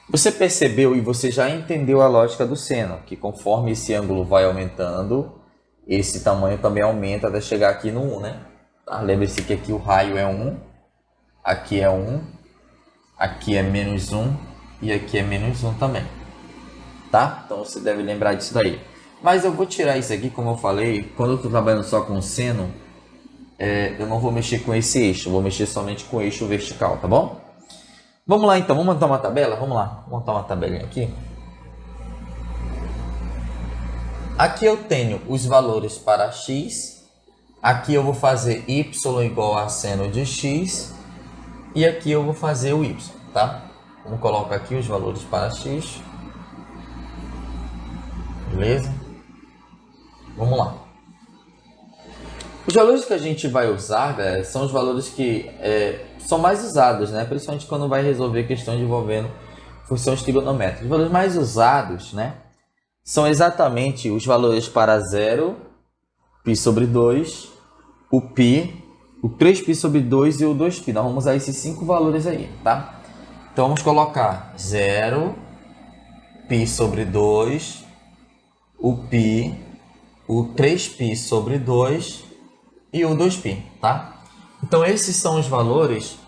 Você percebeu e você já entendeu a lógica do seno, que conforme esse ângulo vai aumentando, esse tamanho também aumenta até chegar aqui no 1, né? Tá? Lembre-se que aqui o raio é 1, aqui é 1, aqui é menos 1 e aqui é menos 1 também. Tá? Então você deve lembrar disso daí. Mas eu vou tirar isso aqui, como eu falei, quando eu estou trabalhando só com seno, eu não vou mexer com esse eixo, eu vou mexer somente com o eixo vertical, tá bom? Vamos lá então, vamos montar uma tabela? Vamos lá, vou montar uma tabelinha aqui. Aqui eu tenho os valores para x, aqui eu vou fazer y igual a seno de x, e aqui eu vou fazer o y, tá? Vamos colocar aqui os valores para x. Beleza? Vamos lá. Os valores que a gente vai usar, galera, são os valores que são mais usados, né? Principalmente quando vai resolver questões envolvendo funções trigonométricas. Os valores mais usados, né, são exatamente os valores para 0, π sobre 2, o π, o 3π sobre 2 e o 2π. Nós vamos usar esses 5 valores aí, tá? Então vamos colocar 0, π sobre 2, o π, o 3π sobre 2 e o 2π, tá? Então esses são os valores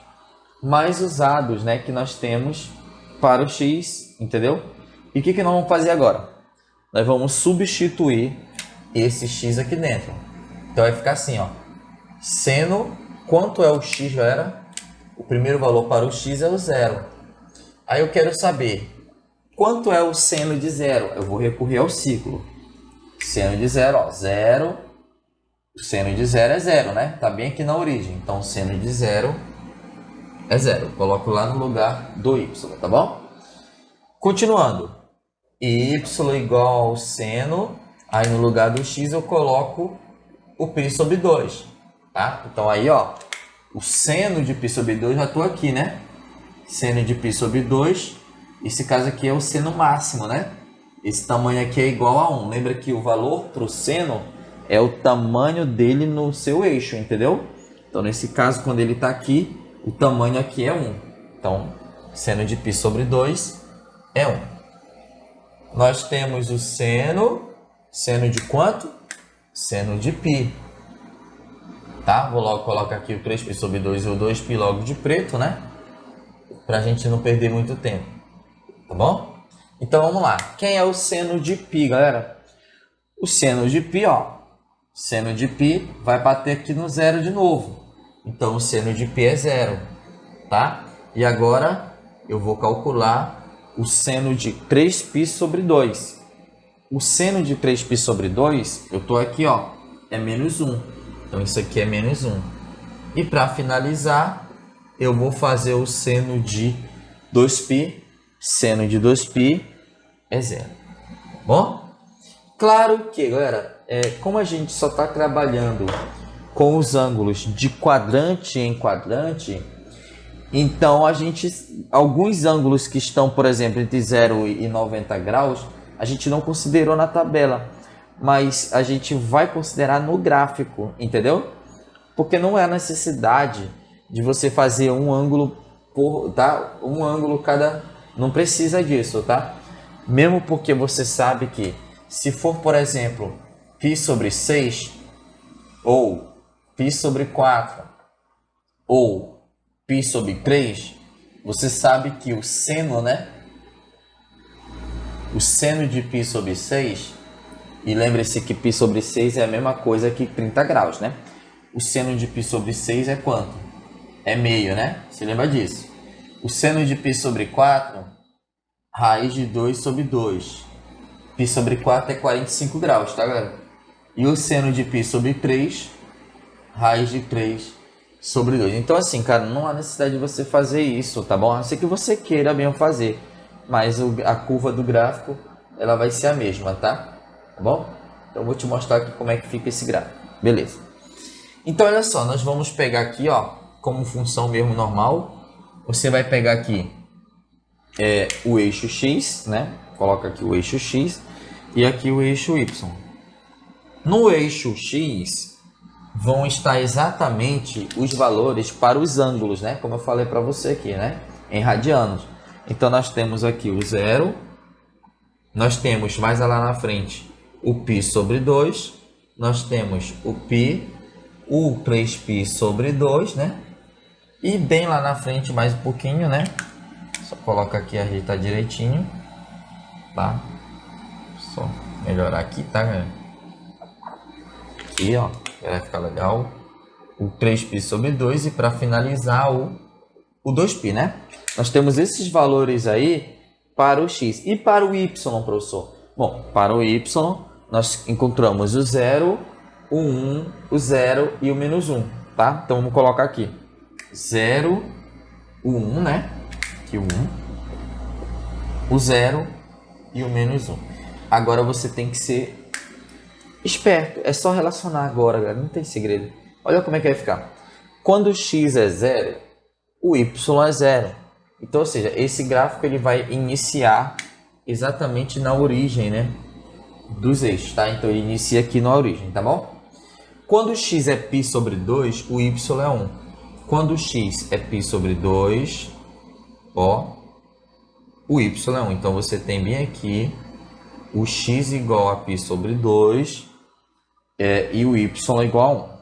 mais usados, né, que nós temos para o x, entendeu? E o que nós vamos fazer agora? Nós vamos substituir esse x aqui dentro. Então vai ficar assim, ó. Seno, quanto é o x, galera? O primeiro valor para o x é o 0. Aí eu quero saber quanto é o seno de 0. Eu vou recorrer ao ciclo. Seno de 0, ó, 0. O seno de 0 é 0, né? Tá bem aqui na origem. Então, o seno de 0 é 0. Eu coloco lá no lugar do y, tá bom? Continuando. Y igual ao seno. Aí, no lugar do x, eu coloco o π sobre 2. Tá? Então, aí, ó. O seno de π sobre 2, já estou aqui, né? Seno de π sobre 2. Esse caso aqui é o seno máximo, né? Esse tamanho aqui é igual a 1. Lembra que o valor para o seno é o tamanho dele no seu eixo, entendeu? Então, nesse caso, quando ele está aqui, o tamanho aqui é 1. Então, seno de π sobre 2 é 1. Nós temos o seno de quanto? Seno de π. Tá? Vou logo colocar aqui o 3π sobre 2 e o 2π logo de preto, né? Para a gente não perder muito tempo. Tá bom? Então, vamos lá. Quem é o seno de π, galera? O seno de π, ó. Seno de π vai bater aqui no 0 de novo. Então, o seno de π é 0, tá? E agora, eu vou calcular o seno de 3π sobre 2. O seno de 3π sobre 2, eu estou aqui, ó, é menos 1. Então, isso aqui é menos 1. E para finalizar, eu vou fazer o seno de 2π. Seno de 2π é 0. Tá bom? Claro que, galera, como a gente só está trabalhando com os ângulos de quadrante em quadrante, então alguns ângulos que estão, por exemplo, entre 0 e 90 graus, a gente não considerou na tabela, mas a gente vai considerar no gráfico, entendeu? Porque não é a necessidade de você fazer um ângulo tá? Um ângulo cada, não precisa disso, tá? Mesmo porque você sabe que se for, por exemplo, π sobre 6, ou π sobre 4, ou π sobre 3, você sabe que o seno, né? O seno de π sobre 6, e lembre-se que π sobre 6 é a mesma coisa que 30 graus, né? O seno de π sobre 6 é quanto? É meio, né? Você lembra disso? O seno de π sobre 4, raiz de 2 sobre 2. π sobre 4 é 45 graus, tá, galera? E o seno de π sobre 3, raiz de 3 sobre 2. Então, assim, cara, não há necessidade de você fazer isso, tá bom? A não ser que você queira mesmo fazer. Mas a curva do gráfico, ela vai ser a mesma, tá? Tá bom? Então eu vou te mostrar aqui como é que fica esse gráfico. Beleza. Então olha só, nós vamos pegar aqui, ó, como função mesmo normal. Você vai pegar aqui o eixo x, né? Coloca aqui o eixo x e aqui o eixo y. No eixo x vão estar exatamente os valores para os ângulos, né? Como eu falei para você aqui, né? Em radianos. Então nós temos aqui o 0, nós temos mais lá na frente o π sobre 2, nós temos o π, o 3π sobre 2, né? E bem lá na frente mais um pouquinho, né? Só coloca aqui, ajeitar direitinho, tá? Só melhorar aqui, tá, galera? Aqui, ó, vai ficar legal. O 3π sobre 2 e para finalizar o 2π, né? Nós temos esses valores aí para o x. E para o y, professor? Bom, para o y nós encontramos o 0, o 1, o 0 e o menos 1, tá? Então vamos colocar aqui 0, o 1, né? Aqui o 1, o 0 e o menos 1. Agora você tem que ser esperto, é só relacionar agora, galera, não tem segredo. Olha como é que vai ficar. Quando o x é 0, o y é 0. Então, ou seja, esse gráfico ele vai iniciar exatamente na origem, né, dos eixos, tá? Então ele inicia aqui na origem, tá bom? Quando o x é π sobre 2, o y é 1. Quando o x é π sobre 2, ó, o y é 1. Então você tem bem aqui o x igual a π sobre 2 e o y igual a 1.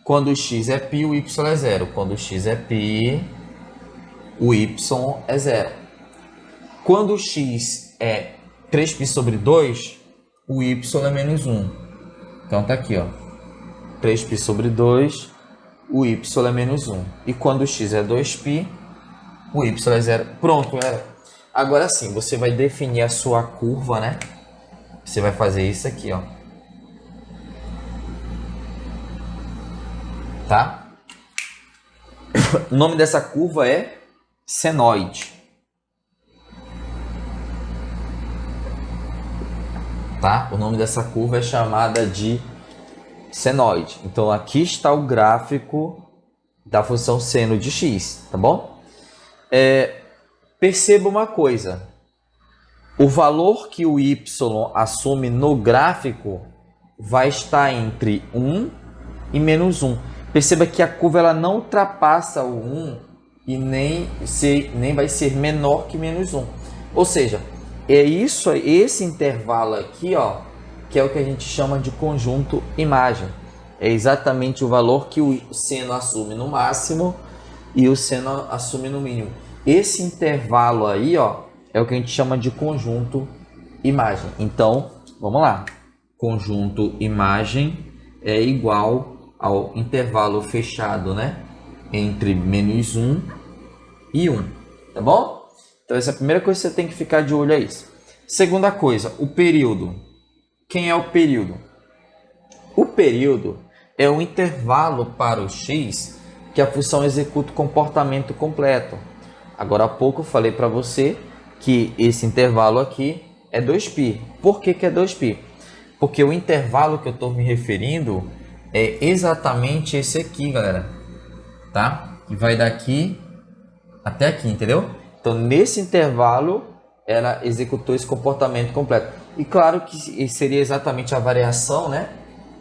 Quando o x é π, o y é 0. Quando o x é π, o y é 0. Quando o x é 3π sobre 2, o y é menos 1. Então tá aqui, ó. 3π sobre 2, o y é menos 1. E quando o x é 2π, o y é 0. Pronto, galera. Agora sim, você vai definir a sua curva, né? Você vai fazer isso aqui, ó. Tá? O nome dessa curva é senoide. Tá? O nome dessa curva é chamada de senoide. Então aqui está o gráfico da função seno de x, tá bom? Perceba uma coisa. O valor que o y assume no gráfico vai estar entre 1 e menos 1. Perceba que a curva ela não ultrapassa o 1 e nem vai ser menor que menos 1. Ou seja, esse intervalo aqui, ó, que é o que a gente chama de conjunto imagem. É exatamente o valor que o seno assume no máximo e o seno assume no mínimo. Esse intervalo aí, ó, é o que a gente chama de conjunto imagem. Então, vamos lá. Conjunto imagem é igual ao intervalo fechado, né, entre menos 1 e 1, tá bom? Então essa é a primeira coisa que você tem que ficar de olho, é isso. Segunda coisa, o período. Quem é o período? O período é o intervalo para o x que a função executa o comportamento completo. Agora há pouco eu falei para você que esse intervalo aqui é 2π. Por que é 2π? Porque o intervalo que eu estou me referindo é exatamente esse aqui, galera. Tá? Que vai daqui até aqui, entendeu? Então, nesse intervalo, ela executou esse comportamento completo. E claro que seria exatamente a variação, né,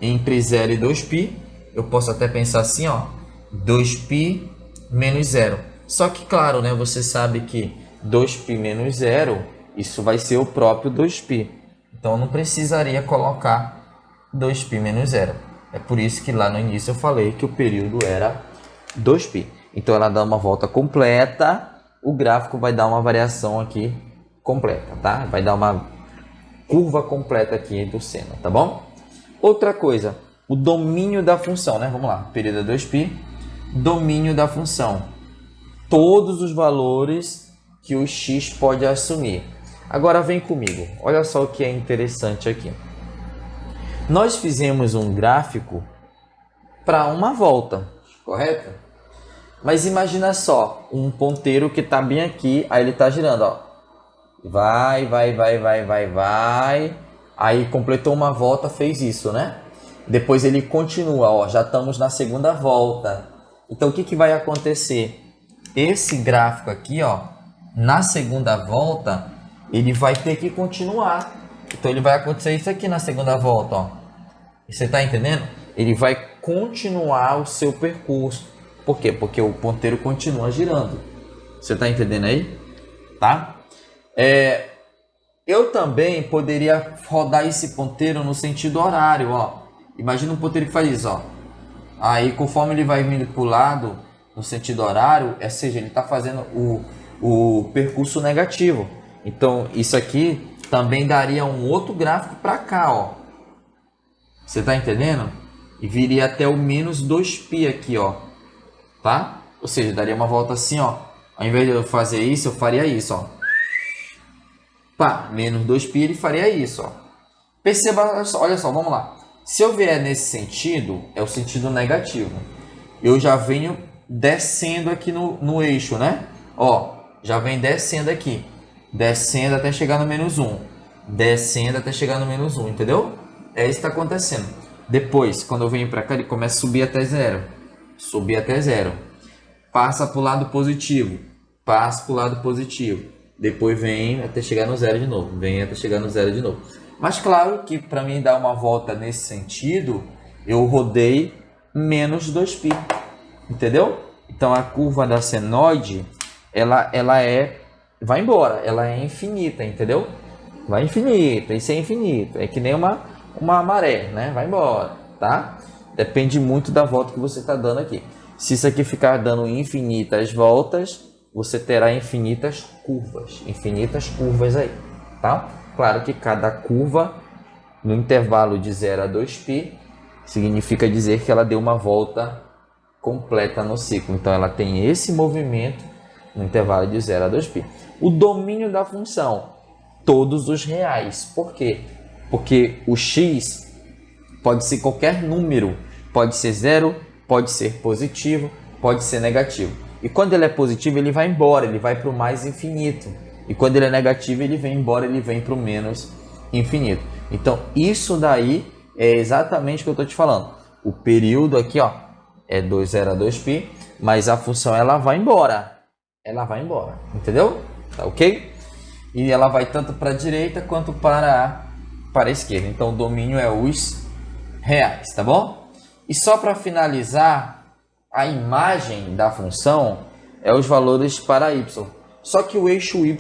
entre 0 e 2π. Eu posso até pensar assim, ó, 2π menos 0. Só que, claro, né, você sabe que 2π menos 0, isso vai ser o próprio 2π. Então, eu não precisaria colocar 2π menos 0. É por isso que lá no início eu falei que o período era 2π. Então, ela dá uma volta completa, o gráfico vai dar uma variação aqui completa, tá? Vai dar uma curva completa aqui do seno, tá bom? Outra coisa, o domínio da função, né? Vamos lá, período é 2π, domínio da função. Todos os valores que o x pode assumir. Agora vem comigo, olha só o que é interessante aqui. Nós fizemos um gráfico para uma volta, correto? Mas imagina só, um ponteiro que está bem aqui, aí ele está girando, ó. Vai, Aí completou uma volta, fez isso, né? Depois ele continua, ó, já estamos na segunda volta. Então o que vai acontecer? Esse gráfico aqui, ó, na segunda volta, ele vai ter que continuar. Então ele vai acontecer isso aqui na segunda volta, ó. Você está entendendo? Ele vai continuar o seu percurso. Por quê? Porque o ponteiro continua girando. Você está entendendo aí? Tá? Eu também poderia rodar esse ponteiro no sentido horário, ó. Imagina um ponteiro que faz isso, ó. Aí, conforme ele vai vindo para o lado, no sentido horário, ou seja, ele está fazendo o percurso negativo. Então, isso aqui também daria um outro gráfico para cá, ó. Você está entendendo? E viria até o menos 2π aqui, ó. Tá? Ou seja, daria uma volta assim, ó. Ao invés de eu fazer isso, eu faria isso, ó. Pá, menos 2π ele faria isso, ó. Perceba, olha só, vamos lá. Se eu vier nesse sentido, é o sentido negativo. Eu já venho descendo aqui no eixo, né? Ó, já vem descendo aqui. Descendo até chegar no menos 1. Descendo até chegar no menos 1, entendeu? É isso que está acontecendo. Depois, quando eu venho para cá, ele começa a subir até zero. Subir até zero. Passa para o lado positivo. Passa para o lado positivo. Depois vem até chegar no zero de novo. Vem até chegar no zero de novo. Mas claro que para mim dar uma volta nesse sentido, eu rodei menos 2π. Entendeu? Então a curva da senoide, ela vai embora. Ela é infinita, entendeu? Vai infinita. Isso é infinito. É que nem uma maré, né? Vai embora, tá? Depende muito da volta que você está dando aqui. Se isso aqui ficar dando infinitas voltas, você terá infinitas curvas aí, tá? Claro que cada curva no intervalo de 0 a 2π significa dizer que ela deu uma volta completa no ciclo. Então ela tem esse movimento no intervalo de 0 a 2π. O domínio da função, todos os reais. Por quê? Porque o x pode ser qualquer número, pode ser 0, pode ser positivo, pode ser negativo. E quando ele é positivo, ele vai embora, ele vai para o mais infinito. E quando ele é negativo, ele vem embora, ele vem para o menos infinito. Então, isso daí é exatamente o que eu estou te falando. O período aqui, ó, é 0 a 2π, mas a função ela vai embora. Ela vai embora, entendeu? Tá ok? E ela vai tanto para a direita quanto para a esquerda. Então, o domínio é os reais, tá bom? E só para finalizar, a imagem da função é os valores para y. Só que o eixo y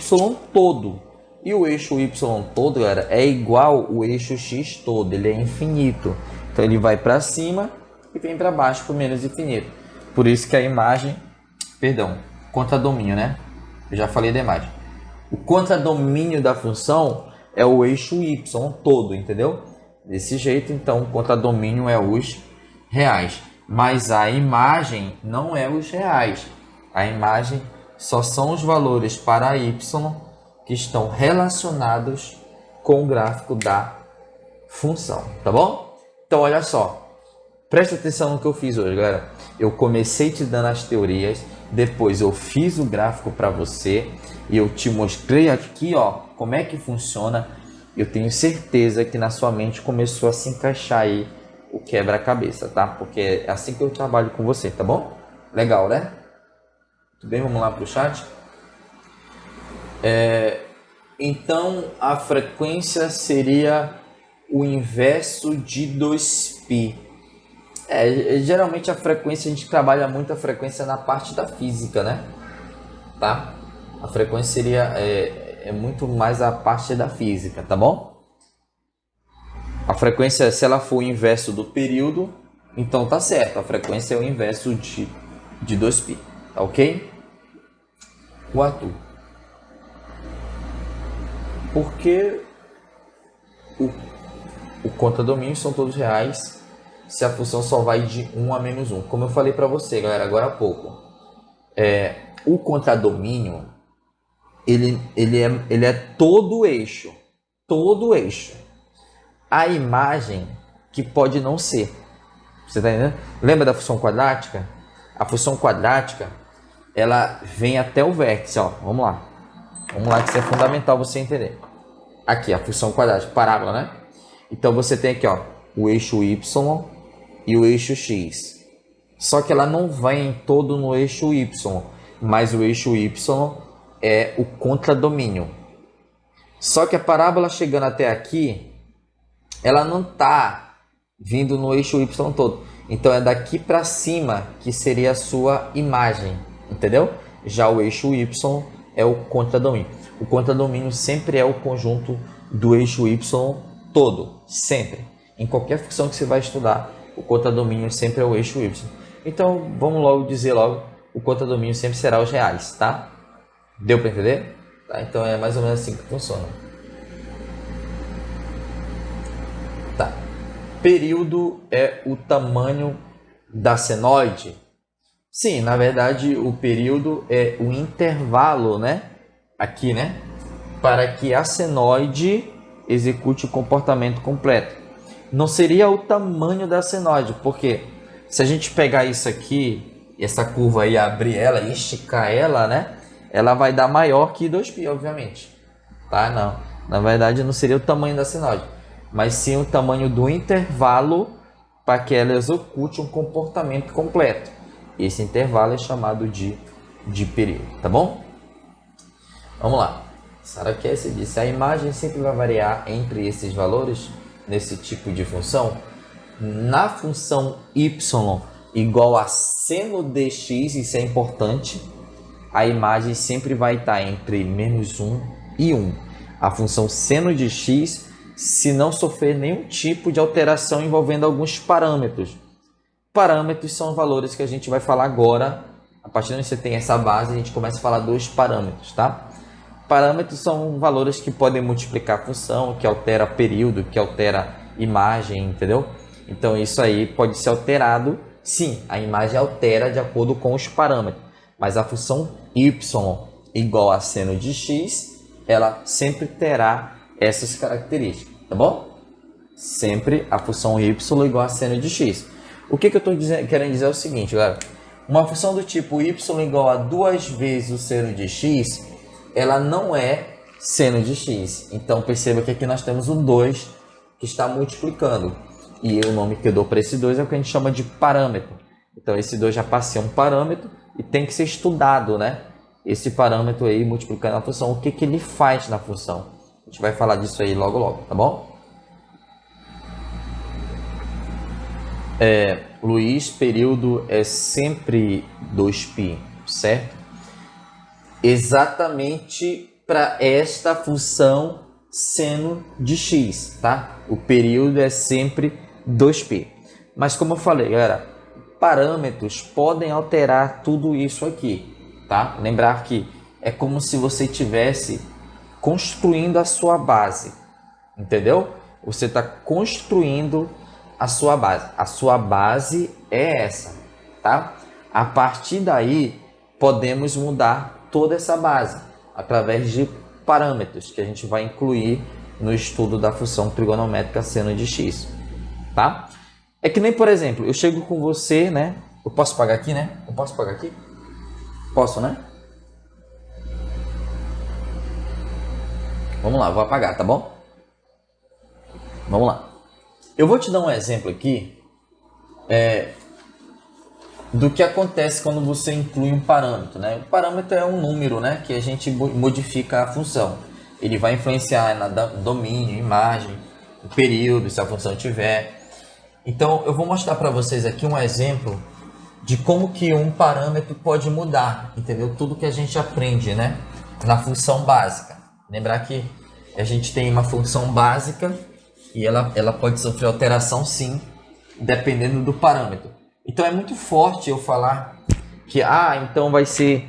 todo. E o eixo y todo, galera, é igual o eixo x todo. Ele é infinito. Então, ele vai para cima e vem para baixo para o menos infinito. Por isso que a imagem... Perdão, contradomínio, né? Eu já falei da imagem. O contradomínio da função é o eixo y todo, entendeu? Desse jeito, então, o contradomínio é os reais. Mas a imagem não é os reais. A imagem só são os valores para y que estão relacionados com o gráfico da função, tá bom? Então, olha só. Presta atenção no que eu fiz hoje, galera. Eu comecei te dando as teorias, depois eu fiz o gráfico para você e eu te mostrei aqui, ó, como é que funciona. Eu tenho certeza que na sua mente começou a se encaixar aí o quebra-cabeça, tá? Porque é assim que eu trabalho com você, tá bom? Legal, né? Tudo bem? Vamos lá para o chat. Então, a frequência seria o inverso de 2π. Geralmente a frequência, a gente trabalha muito a frequência na parte da física, né? Tá? A frequência seria muito mais a parte da física, tá bom? A frequência, se ela for o inverso do período, então tá certo. A frequência é o inverso de 2π, tá ok? O Arthur. Porque o contradomínio são todos reais se a função só vai de 1 a menos 1. Como eu falei para você, galera, agora há pouco. O contradomínio, ele é todo o eixo. Todo o eixo. A imagem que pode não ser. Você está entendendo? Lembra da função quadrática? A função quadrática, ela vem até o vértice, ó. Vamos lá. Vamos lá, que isso é fundamental você entender. Aqui, a função quadrática, parábola, né? Então você tem aqui, ó, o eixo y e o eixo x. Só que ela não vem todo no eixo y, mas o eixo y é o contradomínio. Só que a parábola chegando até aqui, ela não está vindo no eixo y todo. Então é daqui para cima que seria a sua imagem, entendeu? Já o eixo y é o contradomínio. O contradomínio sempre é o conjunto do eixo y todo, sempre. Em qualquer função que você vai estudar, o contradomínio sempre é o eixo y. Então, vamos logo dizer logo, o contradomínio sempre será os reais, tá? Deu para entender? Tá? Então é mais ou menos assim que funciona. Tá. Período é o tamanho da senoide? Sim, na verdade o período é o intervalo, né? Aqui, né? Para que a senoide execute o comportamento completo. Não seria o tamanho da senoide, porque se a gente pegar isso aqui, essa curva aí, abrir ela e esticar ela, né? Ela vai dar maior que 2π, obviamente. Tá? Não. Na verdade, não seria o tamanho da senoide, mas sim o tamanho do intervalo para que ela execute um comportamento completo. Esse intervalo é chamado de período, tá bom? Vamos lá. Sarah Kessler disse: a imagem sempre vai variar entre esses valores nesse tipo de função. Na função y igual a seno dx, isso é importante, a imagem sempre vai estar entre -1 e 1. A função seno de x, se não sofrer nenhum tipo de alteração envolvendo alguns parâmetros. Parâmetros são valores que a gente vai falar agora. A partir de onde você tem essa base, a gente começa a falar dos parâmetros, tá? Parâmetros são valores que podem multiplicar a função, que altera período, que altera imagem, entendeu? Então isso aí pode ser alterado. Sim, a imagem altera de acordo com os parâmetros, mas a função y igual a seno de x, ela sempre terá essas características, tá bom? Sempre a função y igual a seno de x. O que eu estou querendo dizer é o seguinte, galera. Uma função do tipo y igual a 2 vezes o seno de x, ela não é seno de x. Então perceba que aqui nós temos o 2 que está multiplicando. E o nome que eu dou para esse 2 é o que a gente chama de parâmetro. Então esse 2 já passa a ser um parâmetro e tem que ser estudado, né? Esse parâmetro aí multiplicando a função, o que ele faz na função. A gente vai falar disso aí logo logo, tá bom? Luiz, período é sempre 2π, certo? Exatamente para esta função seno de x, tá? O período é sempre 2π. Mas como eu falei, galera, parâmetros podem alterar tudo isso aqui, tá? Lembrar que é como se você estivesse construindo a sua base, entendeu? Você está construindo a sua base. A sua base é essa, tá? A partir daí, podemos mudar toda essa base através de parâmetros que a gente vai incluir no estudo da função trigonométrica seno de x, tá? É que nem, por exemplo, eu chego com você, né? Eu posso pagar aqui, né? Eu posso pagar aqui? Posso, né? Vamos lá, vou apagar, tá bom? Vamos lá. Eu vou te dar um exemplo aqui do que acontece quando você inclui um parâmetro, né? O parâmetro é um número, né, que a gente modifica a função. Ele vai influenciar no domínio, imagem, o período, se a função tiver. Então, eu vou mostrar para vocês aqui um exemplo de como que um parâmetro pode mudar, entendeu? Tudo que a gente aprende, né, na função básica. Lembrar que a gente tem uma função básica e ela pode sofrer alteração, sim, dependendo do parâmetro. Então é muito forte eu falar que então vai ser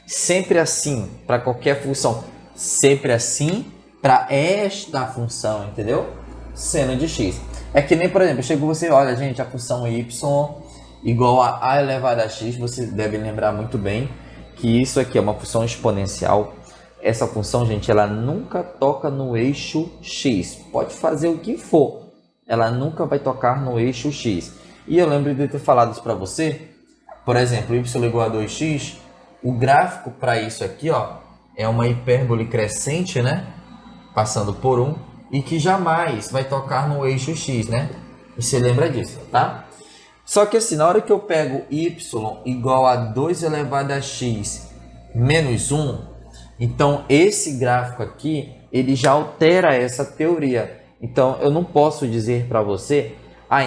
sempre assim para qualquer função, sempre assim para esta função, entendeu? Seno de x. É que nem, por exemplo, eu chego você, olha, gente, a função y igual a elevado a x, você deve lembrar muito bem que isso aqui é uma função exponencial. Essa função, gente, ela nunca toca no eixo x. Pode fazer o que for, ela nunca vai tocar no eixo x. E eu lembro de ter falado isso para você. Por exemplo, y igual a 2x, o gráfico para isso aqui, ó, é uma hipérbole crescente, né? Passando por 1. e que jamais vai tocar no eixo X, né? Você lembra disso, tá? Só que assim, na hora que eu pego y igual a 2 elevado a x menos 1, então esse gráfico aqui, ele já altera essa teoria. Então eu não posso dizer para você,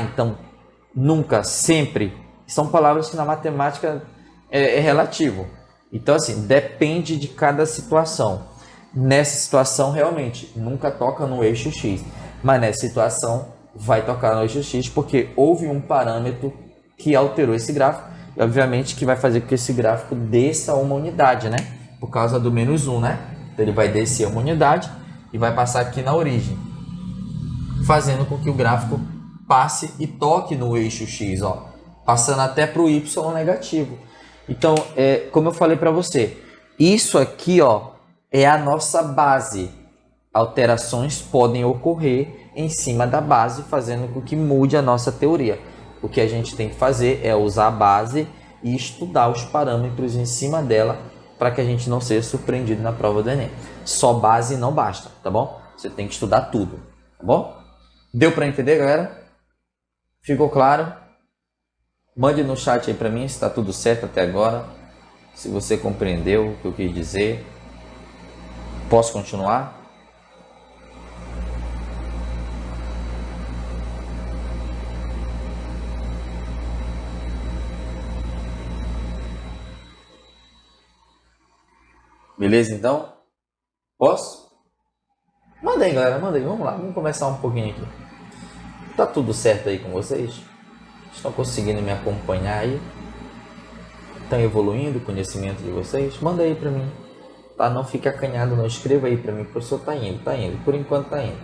então nunca, sempre, são palavras que na matemática é relativo. Então assim, depende de cada situação. Nessa situação realmente nunca toca no eixo X, mas nessa situação vai tocar no eixo X porque houve um parâmetro que alterou esse gráfico e obviamente que vai fazer com que esse gráfico desça uma unidade, né? Por causa do menos 1, né? Então ele vai descer uma unidade e vai passar aqui na origem, fazendo com que o gráfico passe e toque no eixo X, ó, passando até para o Y negativo. Então, como eu falei para você, isso aqui, ó, é a nossa base. Alterações podem ocorrer em cima da base, fazendo com que mude a nossa teoria. O que a gente tem que fazer é usar a base e estudar os parâmetros em cima dela para que a gente não seja surpreendido na prova do Enem. Só base não basta, tá bom? Você tem que estudar tudo, tá bom? Deu para entender, galera? Ficou claro? Mande no chat aí para mim se está tudo certo até agora. Se você compreendeu o que eu quis dizer. Posso continuar? Beleza, então? Posso? Manda aí, galera, manda aí. Vamos lá, vamos começar um pouquinho aqui. Tá tudo certo aí com vocês? Estão conseguindo me acompanhar aí? Estão evoluindo o conhecimento de vocês? Manda aí pra mim. Tá? Não fique acanhado, não. Escreva aí pra mim. O professor tá indo, tá indo. Por enquanto tá indo.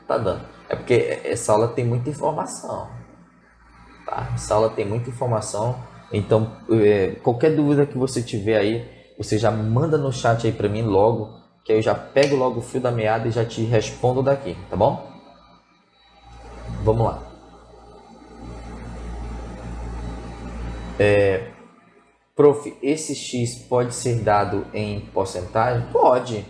Tá dando. É porque essa aula tem muita informação. Tá? Essa aula tem muita informação. Então, qualquer dúvida que você tiver aí, você já manda no chat aí pra mim logo, que aí eu já pego logo o fio da meada e já te respondo daqui, tá bom? Vamos lá. Prof, esse X pode ser dado em porcentagem? Pode.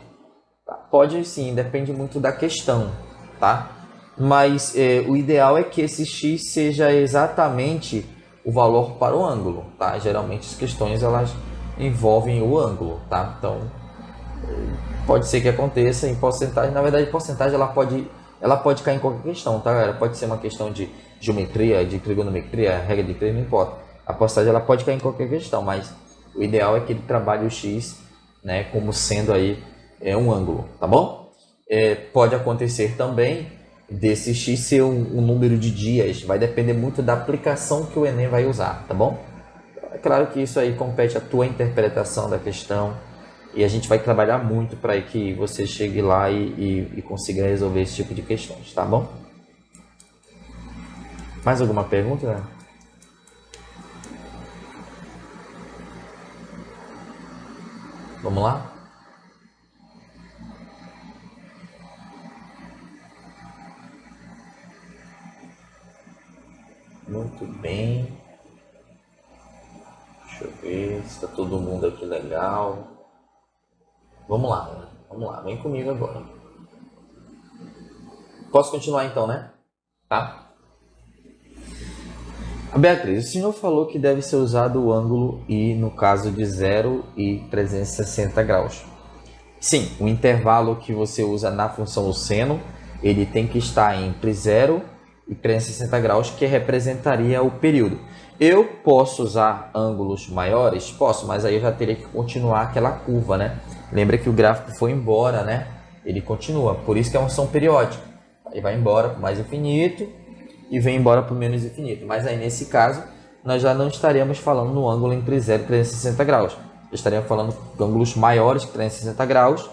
Tá? Pode sim, depende muito da questão, tá? Mas o ideal é que esse X seja exatamente o valor para o ângulo, tá? Geralmente as questões elas envolvem o ângulo, tá? Então pode ser que aconteça em porcentagem. Na verdade, porcentagem ela pode cair em qualquer questão, tá, galera? Pode ser uma questão de geometria, de trigonometria, regra de três, não importa. A porcentagem ela pode cair em qualquer questão, mas o ideal é que ele trabalhe o X, né, como sendo aí um ângulo, tá bom? Pode acontecer também desse X ser um número de dias, vai depender muito da aplicação que o Enem vai usar, tá bom? É claro que isso aí compete à tua interpretação da questão e a gente vai trabalhar muito para que você chegue lá e consiga resolver esse tipo de questões, tá bom? Mais alguma pergunta, né? Vamos lá? Muito bem. Deixa eu ver se está todo mundo aqui legal. Vamos lá, vem comigo agora. Posso continuar então, né? Tá? Beatriz, o senhor falou que deve ser usado o ângulo I no caso de 0 e 360 graus. Sim, o intervalo que você usa na função seno, ele tem que estar entre 0 e 360 graus, que representaria o período. Eu posso usar ângulos maiores? Posso, mas aí eu já teria que continuar aquela curva, né? Lembra que o gráfico foi embora, né? Ele continua, por isso que é uma função periódica. Aí vai embora para o mais infinito e vem embora para o menos infinito. Mas aí nesse caso, nós já não estaríamos falando no ângulo entre 0 e 360 graus. Estaríamos falando de ângulos maiores que 360 graus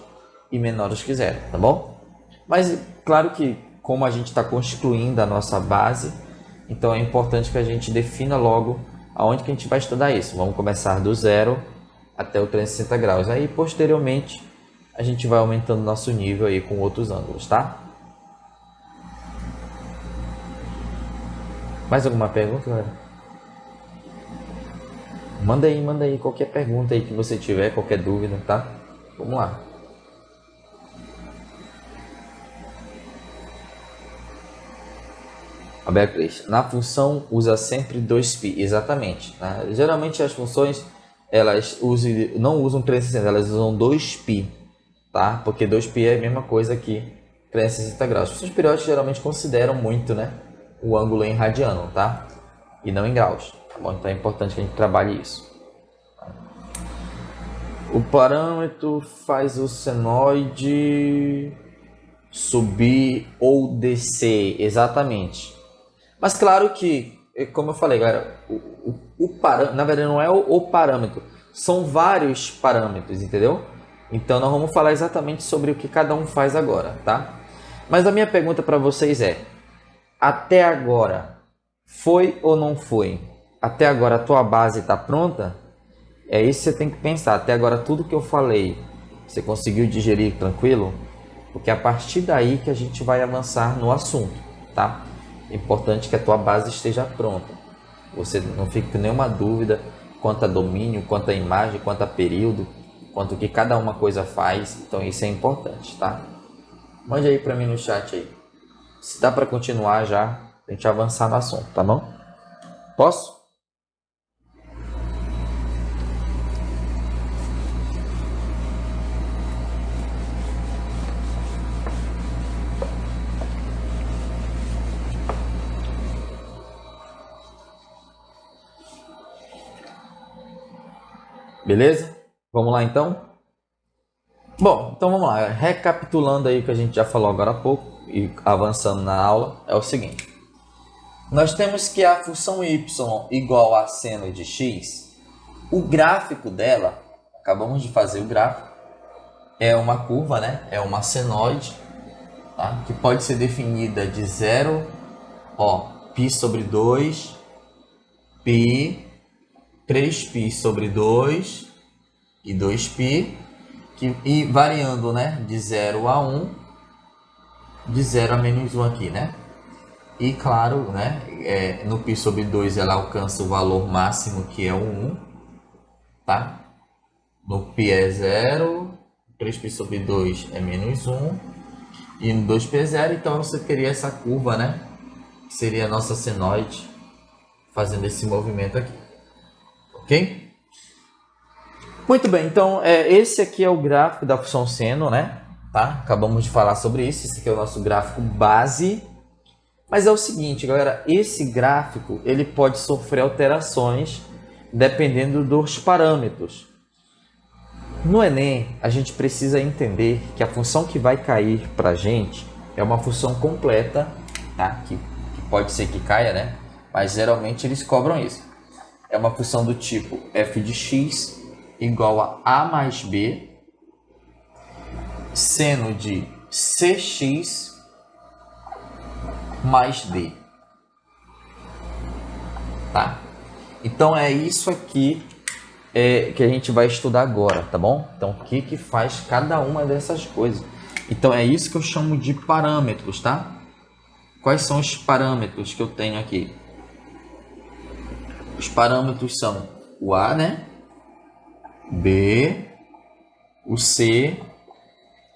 e menores que 0, tá bom? Mas claro que como a gente está construindo a nossa base, então é importante que a gente defina logo aonde que a gente vai estudar isso. Vamos começar do 0 até o 360 graus. Aí posteriormente a gente vai aumentando nosso nível aí com outros ângulos, tá? Mais alguma pergunta, galera? Manda aí qualquer pergunta aí que você tiver, qualquer dúvida, tá? Vamos lá. Beatriz, na função usa sempre 2π, exatamente. Né? Geralmente as funções elas não usam 360, elas usam 2π, tá? Porque 2π é a mesma coisa que 360 graus. As funções periódicas geralmente consideram muito, né, o ângulo em radiano, tá? E não em graus. Tá bom? Então é importante que a gente trabalhe isso. O parâmetro faz o senoide subir ou descer, exatamente. Mas claro que, como eu falei, galera, o parâmetro, na verdade não é o parâmetro, são vários parâmetros, entendeu? Então nós vamos falar exatamente sobre o que cada um faz agora, tá? Mas a minha pergunta para vocês é, até agora, foi ou não foi? Até agora a tua base está pronta? É isso que você tem que pensar. Até agora tudo que eu falei, você conseguiu digerir tranquilo? Porque é a partir daí que a gente vai avançar no assunto, tá? É importante que a tua base esteja pronta. Você não fique com nenhuma dúvida quanto a domínio, quanto a imagem, quanto a período, quanto que cada uma coisa faz. Então isso é importante, tá? Mande aí para mim no chat aí. Se dá para continuar já, a gente avançar no assunto, tá bom? Posso? Beleza? Vamos lá então? Bom, então vamos lá. Recapitulando aí o que a gente já falou agora há pouco e avançando na aula, é o seguinte. Nós temos que a função y igual a seno de x, o gráfico dela, acabamos de fazer o gráfico, é uma curva, né? É uma senoide, tá? Que pode ser definida de 0, π sobre 2, π, 3π sobre 2 e 2π, e variando, né, de 0 a 1, de 0 a menos 1 aqui, né? E claro, né, no π sobre 2 ela alcança o valor máximo que é o 1, tá? No π é 0, 3π sobre 2 é menos 1, e no 2π é 0, então você teria essa curva, né? Que seria a nossa senoide fazendo esse movimento aqui. Ok? Muito bem, então esse aqui é o gráfico da função seno, né? Tá? Acabamos de falar sobre isso, esse aqui é o nosso gráfico base. Mas é o seguinte, galera, esse gráfico ele pode sofrer alterações dependendo dos parâmetros. No Enem, a gente precisa entender que a função que vai cair para a gente é uma função completa, tá? Que pode ser que caia, né? Mas geralmente eles cobram isso. É uma função do tipo f de x igual a mais b, seno de cx mais d. Tá? Então é isso aqui que a gente vai estudar agora, tá bom? Então o que faz cada uma dessas coisas? Então é isso que eu chamo de parâmetros, tá? Quais são os parâmetros que eu tenho aqui? Os parâmetros são o A, né? B, o C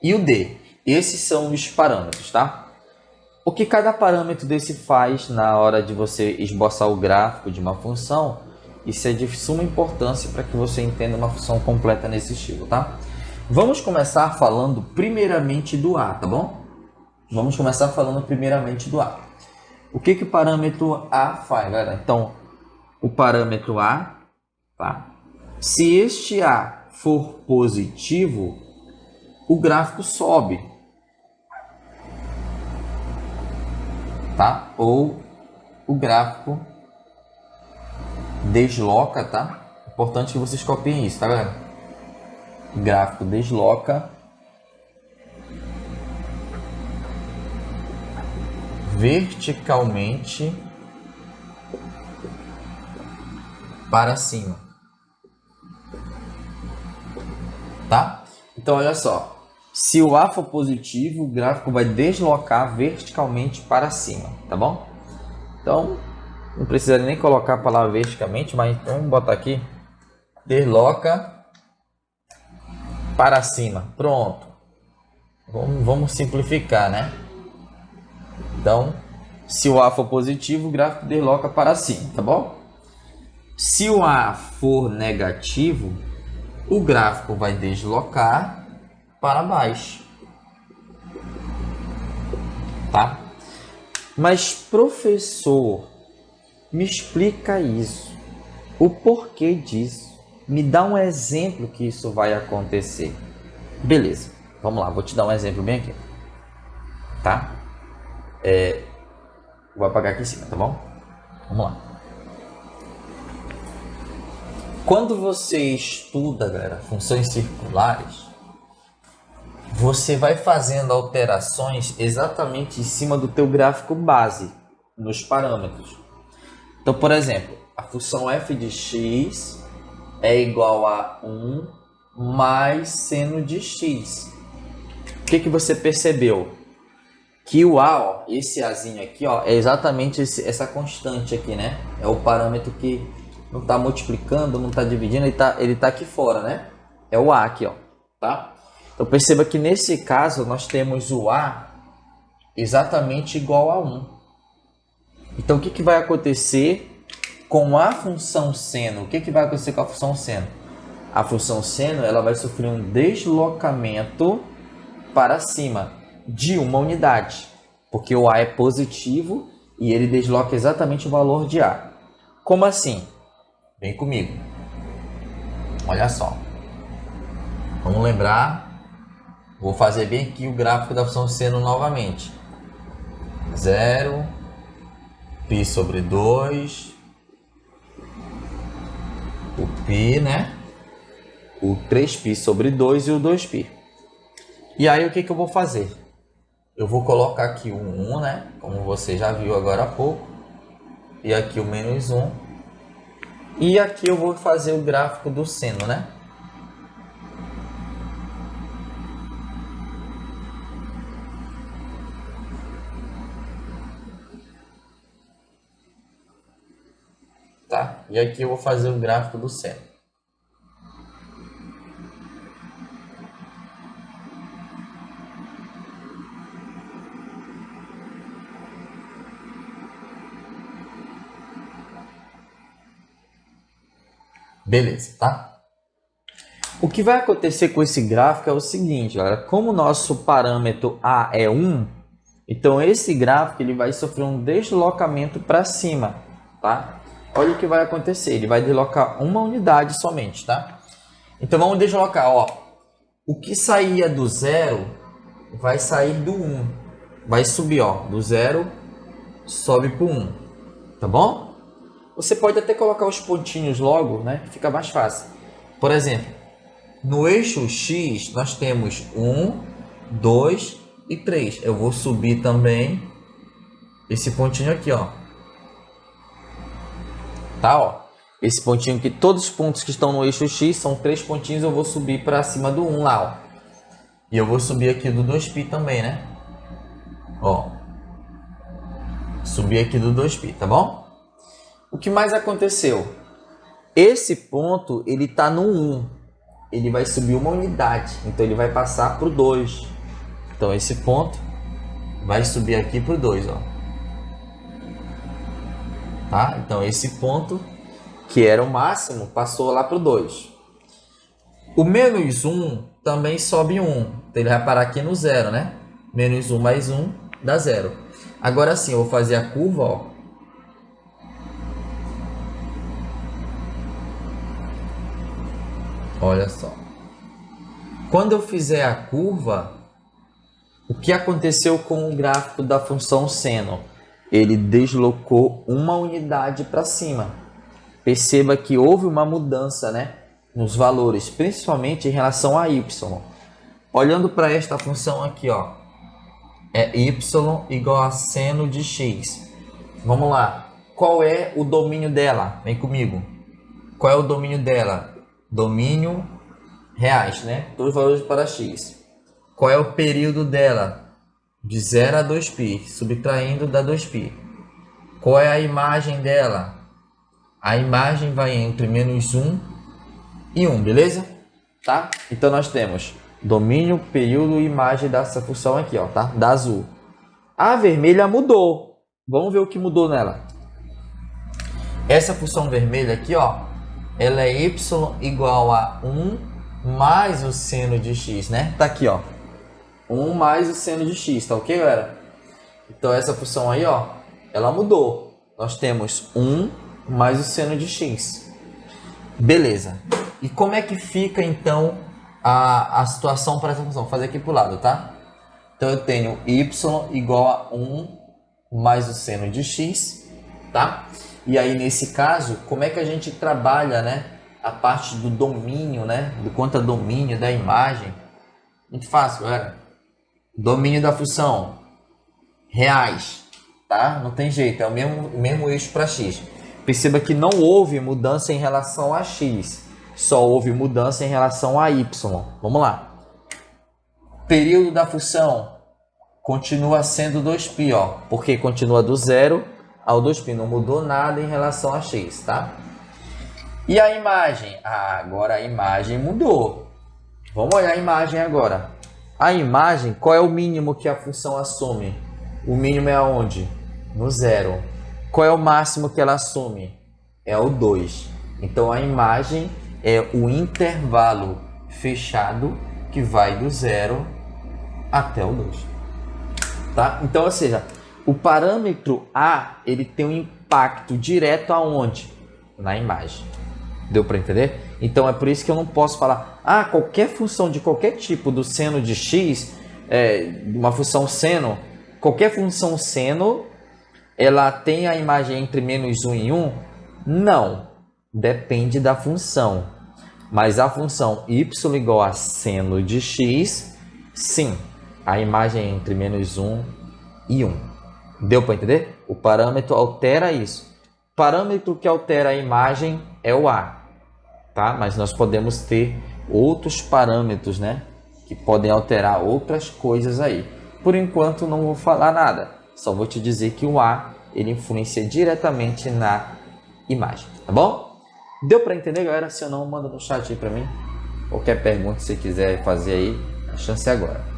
e o D. Esses são os parâmetros, tá? O que cada parâmetro desse faz na hora de você esboçar o gráfico de uma função, isso é de suma importância para que você entenda uma função completa nesse estilo, tá? Vamos começar falando primeiramente do A, tá bom? Vamos começar falando primeiramente do A. O que o parâmetro A faz, galera? Então, o parâmetro A, tá? Se este A for positivo, o gráfico sobe, tá? Ou o gráfico desloca, tá? Importante que vocês copiem isso, tá, galera? O gráfico desloca verticalmente para cima, tá? Então olha só, se o A for positivo, o gráfico vai deslocar verticalmente para cima, tá bom? Então não precisa nem colocar a palavra verticalmente, mas então vamos botar aqui, desloca para cima, pronto. Vamos simplificar, né? Então Se o A for positivo, o gráfico desloca para cima, tá bom? Se o A for negativo, o gráfico vai deslocar para baixo. Tá? Mas, professor, me explica isso. O porquê disso? Me dá um exemplo que isso vai acontecer. Beleza, vamos lá, vou te dar um exemplo bem aqui. Tá? Vou apagar aqui em cima, tá bom? Vamos lá. Quando você estuda, galera, funções circulares, você vai fazendo alterações exatamente em cima do teu gráfico base, nos parâmetros. Então, por exemplo, a função f de x é igual a 1 mais seno de x. O que você percebeu? Que o a, ó, esse azinho aqui, ó, é exatamente essa constante aqui, né? É o parâmetro que não está multiplicando, não está dividindo, ele tá aqui fora, né? É o a aqui, ó, tá? Então perceba que nesse caso nós temos o a exatamente igual a 1. Então o que vai acontecer com a função seno? O que vai acontecer com a função seno? A função seno ela vai sofrer um deslocamento para cima de uma unidade, porque o a é positivo e ele desloca exatamente o valor de a. Como assim? Vem comigo. Olha só. Vamos lembrar. Vou fazer bem aqui o gráfico da função seno novamente. 0, π sobre 2, o π, né? O 3π sobre 2 e o 2π. E aí o que eu vou fazer? Eu vou colocar aqui o 1, né? Como você já viu agora há pouco. E aqui o menos 1. E aqui eu vou fazer o gráfico do seno, né? Tá? E aqui eu vou fazer o gráfico do seno. Beleza, tá? O que vai acontecer com esse gráfico é o seguinte, galera. Como o nosso parâmetro A é 1, então esse gráfico ele vai sofrer um deslocamento para cima, tá? Olha o que vai acontecer. Ele vai deslocar uma unidade somente, tá? Então vamos deslocar, ó. O que saía do 0 vai sair do 1. Vai subir, ó. Do 0 sobe para o 1. Tá bom? Você pode até colocar os pontinhos logo, né? Fica mais fácil. Por exemplo, no eixo X nós temos 1, 2 e 3. Eu vou subir também esse pontinho aqui, ó. Tá, ó. Esse pontinho aqui, todos os pontos que estão no eixo X são 3 pontinhos, eu vou subir para cima do 1 lá, ó. E eu vou subir aqui do 2π também, né? Ó. Subir aqui do 2π, tá bom? O que mais aconteceu? Esse ponto, ele está no 1. Ele vai subir uma unidade. Então, ele vai passar para o 2. Então, esse ponto vai subir aqui para o 2. Ó. Tá? Então, esse ponto, que era o máximo, passou lá para o 2. O menos 1 também sobe 1. Então, ele vai parar aqui no 0, né? Menos 1 mais 1 dá 0. Agora sim, eu vou fazer a curva, ó. Olha só. Quando eu fizer a curva, o que aconteceu com o gráfico da função seno? Ele deslocou uma unidade para cima. Perceba que houve uma mudança, né, nos valores, principalmente em relação a y. Olhando para esta função aqui, ó, é y igual a seno de x. Vamos lá. Qual é o domínio dela? Vem comigo. Qual é o domínio dela? Domínio reais, né? Todos os valores para x. Qual é o período dela? De 0 a 2π, subtraindo da 2π. Qual é a imagem dela? A imagem vai entre menos 1 e 1, beleza? Tá? Então nós temos domínio, período e imagem dessa função aqui, ó, tá? Da azul. A vermelha mudou. Vamos ver o que mudou nela. Essa função vermelha aqui, ó, ela é y igual a 1 mais o seno de x, né? Tá aqui, ó. 1 mais o seno de x, tá ok, galera? Então essa função aí, ó, ela mudou. Nós temos 1 mais o seno de x. Beleza. E como é que fica, então, a situação para essa função? Vou fazer aqui para o lado, tá? Então eu tenho y igual a 1 mais o seno de x, tá? E aí, nesse caso, como é que a gente trabalha, né, a parte do domínio, né, do contradomínio da imagem? Muito fácil, galera. Domínio da função, reais, tá? Não tem jeito, é o mesmo eixo para x. Perceba que não houve mudança em relação a x, só houve mudança em relação a y. Vamos lá. Período da função continua sendo 2π, ó, porque continua do 0 ao 2π, não mudou nada em relação a x, tá? E a imagem? Ah, agora a imagem mudou. Vamos olhar a imagem agora. A imagem, qual é o mínimo que a função assume? O mínimo é aonde? No 0. Qual é o máximo que ela assume? É o 2. Então a imagem é o intervalo fechado que vai do 0 até o 2. Tá? Então, ou seja, o parâmetro A, ele tem um impacto direto aonde? Na imagem. Deu para entender? Então é por isso que eu não posso falar, qualquer função de qualquer tipo do seno de x, uma função seno, qualquer função seno, ela tem a imagem entre -1 e 1? Não, depende da função. Mas a função y igual a seno de x, sim, a imagem é entre -1 e 1. Deu para entender? O parâmetro altera isso. O parâmetro que altera a imagem é o A, tá? Mas nós podemos ter outros parâmetros, né, que podem alterar outras coisas aí. Por enquanto não vou falar nada, só vou te dizer que o A, ele influencia diretamente na imagem, tá bom? Deu para entender, galera? Se não, manda no chat aí para mim. Qualquer pergunta que você quiser fazer aí, a chance é agora.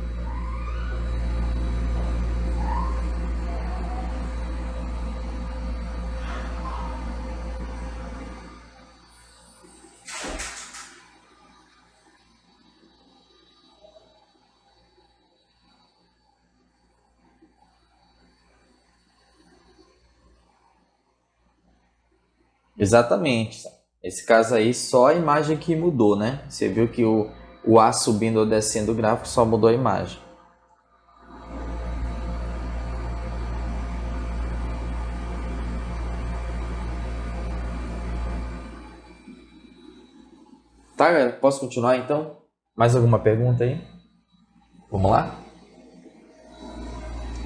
Exatamente. Esse caso aí, só a imagem que mudou, né? Você viu que o A subindo ou descendo o gráfico só mudou a imagem. Tá, galera? Posso continuar então? Mais alguma pergunta aí? Vamos lá?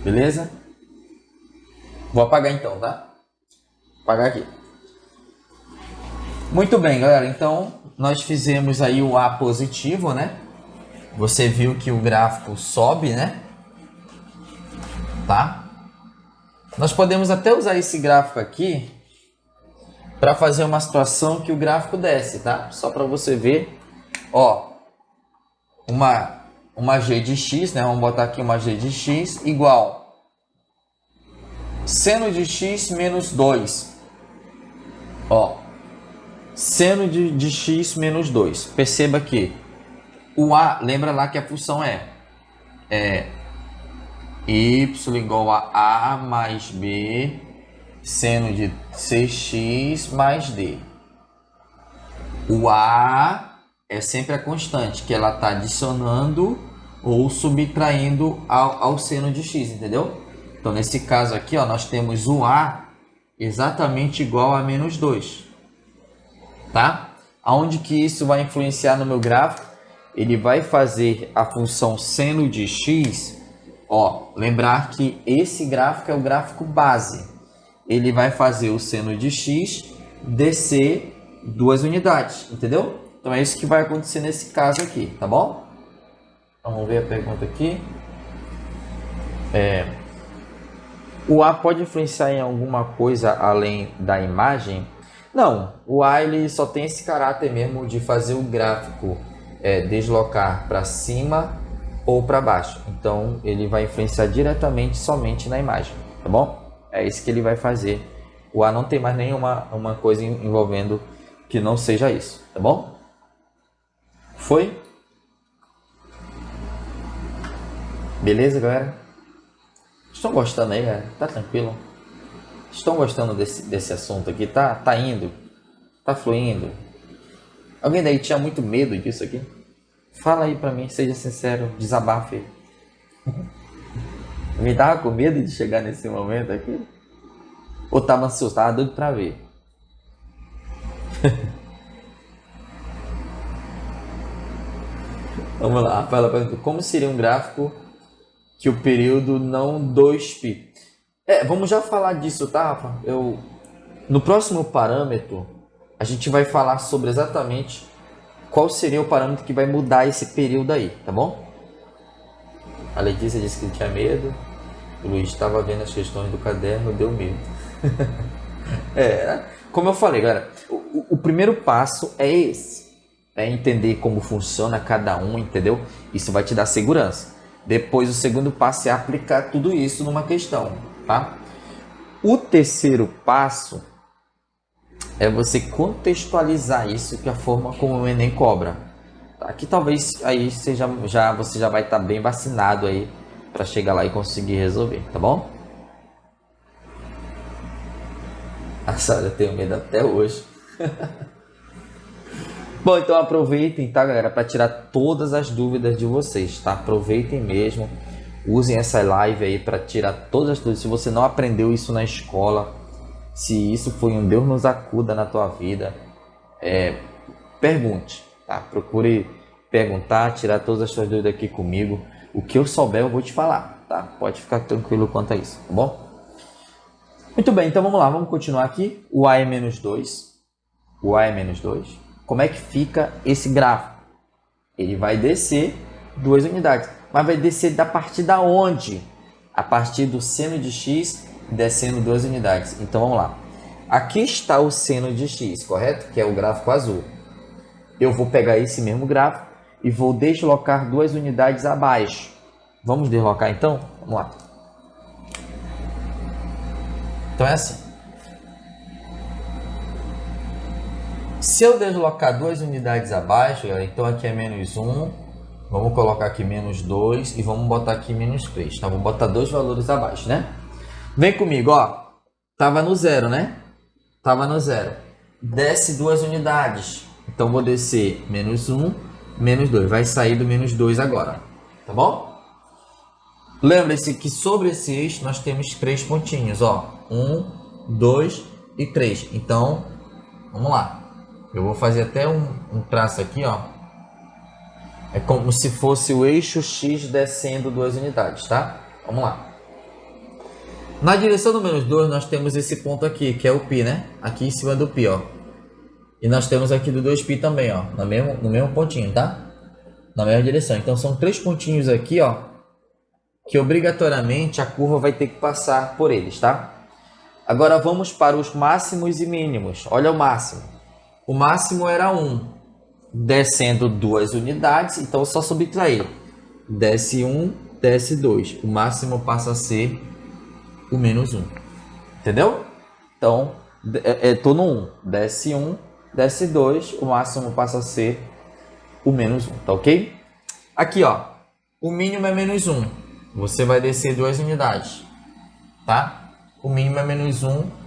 Beleza? Vou apagar então, tá? Vou apagar aqui. Muito bem, galera. Então, nós fizemos aí o A positivo, né? Você viu que o gráfico sobe, né? Tá? Nós podemos até usar esse gráfico aqui para fazer uma situação que o gráfico desce, tá? Só para você ver, ó, uma g de x, né? Vamos botar aqui uma g de x igual seno de x menos 2. Ó, seno de x menos 2. Perceba que o A, lembra lá que a função é y igual a A mais B seno de cx mais d. O A é sempre a constante, que ela está adicionando ou subtraindo ao seno de x, entendeu? Então, nesse caso aqui, ó, nós temos o A exatamente igual a menos 2. Tá? Aonde que isso vai influenciar no meu gráfico? Ele vai fazer a função seno de x, ó, lembrar que esse gráfico é o gráfico base. Ele vai fazer o seno de x descer 2 unidades, entendeu? Então é isso que vai acontecer nesse caso aqui, tá bom? Vamos ver a pergunta aqui. O A pode influenciar em alguma coisa além da imagem? Não, o A ele só tem esse caráter mesmo de fazer o gráfico deslocar para cima ou para baixo. Então ele vai influenciar diretamente somente na imagem, tá bom? É isso que ele vai fazer. O A não tem mais nenhuma uma coisa envolvendo que não seja isso, tá bom? Foi? Beleza, galera? Estão gostando aí, galera? Tá tranquilo? Estão gostando desse assunto aqui? Tá indo? Tá fluindo? Alguém daí tinha muito medo disso aqui? Fala aí pra mim, seja sincero, desabafe. Me tava com medo de chegar nesse momento aqui? Ou tava ansioso, tava doido pra ver? Vamos lá, Rafaela perguntou, como seria um gráfico que o período não 2π? Vamos já falar disso, tá, Rafa? No próximo parâmetro, a gente vai falar sobre exatamente qual seria o parâmetro que vai mudar esse período aí, tá bom? A Letícia disse que tinha medo. O Luiz estava vendo as questões do caderno, deu medo. Como eu falei, galera, o primeiro passo é esse. É entender como funciona cada um, entendeu? Isso vai te dar segurança. Depois, o segundo passo é aplicar tudo isso numa questão, tá? O terceiro passo é você contextualizar isso que a forma como o Enem cobra. Aqui talvez aí você já vai estar bem vacinado aí para chegar lá e conseguir resolver, tá bom? A Sara, eu tenho medo até hoje. Bom, então aproveitem, tá, galera, para tirar todas as dúvidas de vocês, tá? Aproveitem mesmo, usem essa live aí para tirar todas as dúvidas. Se você não aprendeu isso na escola, se isso foi um Deus nos acuda na tua vida, pergunte, tá? Procure perguntar, tirar todas as suas dúvidas aqui comigo. O que eu souber eu vou te falar, tá? Pode ficar tranquilo quanto a isso, tá bom? Muito bem, então vamos lá, vamos continuar aqui. O A é menos 2. O A é menos 2. Como é que fica esse gráfico? Ele vai descer 2 unidades. Mas vai descer da partir da onde? A partir do seno de x descendo 2 unidades. Então vamos lá. Aqui está o seno de x, correto? Que é o gráfico azul. Eu vou pegar esse mesmo gráfico e vou deslocar 2 unidades abaixo. Vamos deslocar então? Vamos lá. Então é assim. Se eu deslocar 2 unidades abaixo, galera, então aqui é menos 1, vamos colocar aqui menos 2 e vamos botar aqui menos 3, tá? Vou botar 2 valores abaixo, né? Vem comigo, ó. Tava no 0, né? Tava no 0. Desce 2 unidades. Então vou descer menos 1, menos 2. Vai sair do menos 2 agora, tá bom? Lembre-se que sobre esse eixo nós temos 3 pontinhos, ó. 1, 2 e 3. Então, vamos lá. Eu vou fazer até um traço aqui, ó. É como se fosse o eixo X descendo 2 unidades, tá? Vamos lá. Na direção do menos 2, nós temos esse ponto aqui, que é o π, né? Aqui em cima do π, ó. E nós temos aqui do 2π também, ó. No mesmo pontinho, tá? Na mesma direção. Então, são 3 pontinhos aqui, ó. Que obrigatoriamente a curva vai ter que passar por eles, tá? Agora, vamos para os máximos e mínimos. Olha o máximo. O máximo era 1, descendo 2 unidades, então eu só subtrair. Desce 1, desce 2. O máximo passa a ser o menos 1. Entendeu? Então, estou no 1. Desce 1, desce 2. O máximo passa a ser o menos 1. Tá ok? Aqui, ó. O mínimo é menos 1. Você vai descer 2 unidades. Tá? O mínimo é menos 1.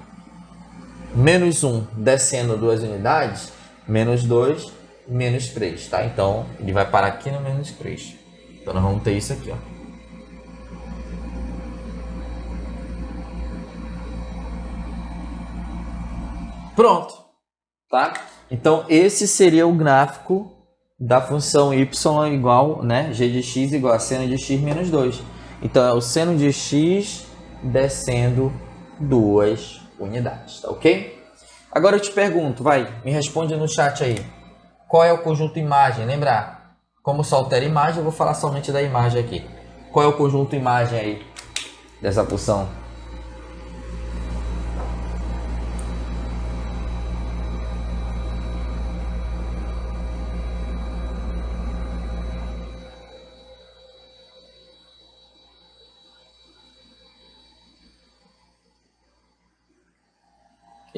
Menos 1 descendo 2 unidades, menos 2, menos 3, tá? Então, ele vai parar aqui no menos 3. Então, nós vamos ter isso aqui, ó. Pronto, tá? Então, esse seria o gráfico da função y igual, né? G de x igual a seno de x menos 2. Então, é o seno de x descendo 2 unidades, tá ok? Agora eu te pergunto, me responde no chat aí. Qual é o conjunto imagem? Lembrar, como só altera imagem, eu vou falar somente da imagem aqui. Qual é o conjunto imagem aí dessa função?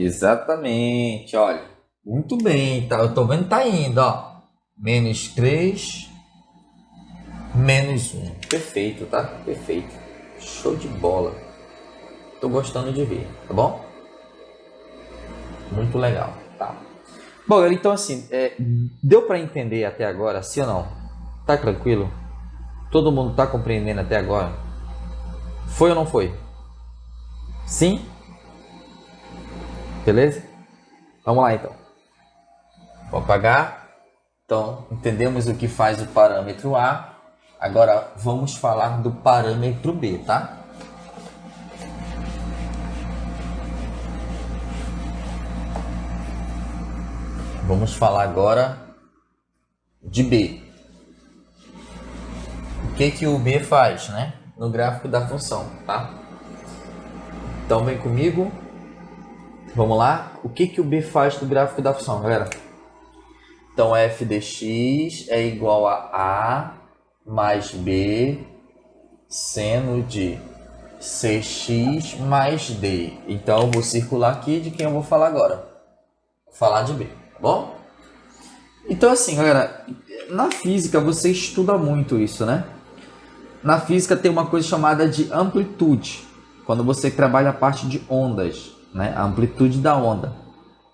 Exatamente, olha. Muito bem, tá? Eu tô vendo que tá indo, ó. Menos 3, menos 1. Perfeito, tá? Perfeito. Show de bola. Tô gostando de ver, tá bom? Muito legal, tá? Bom, galera, então assim, deu para entender até agora, sim ou não? Tá tranquilo? Todo mundo tá compreendendo até agora? Foi ou não foi? Sim? Beleza? Vamos lá então. Vou apagar. Então, entendemos o que faz o parâmetro A. Agora vamos falar do parâmetro B, tá? Vamos falar agora de B. O que o B faz, né? No gráfico da função, tá? Então vem comigo. Vamos lá. O que o B faz no gráfico da função, galera? Então f de x é igual a mais b seno de cx mais d. Então eu vou circular aqui de quem eu vou falar agora. Vou falar de b, tá bom? Então assim, galera, na física você estuda muito isso, né? Na física tem uma coisa chamada de amplitude, quando você trabalha a parte de ondas, né? A amplitude da onda,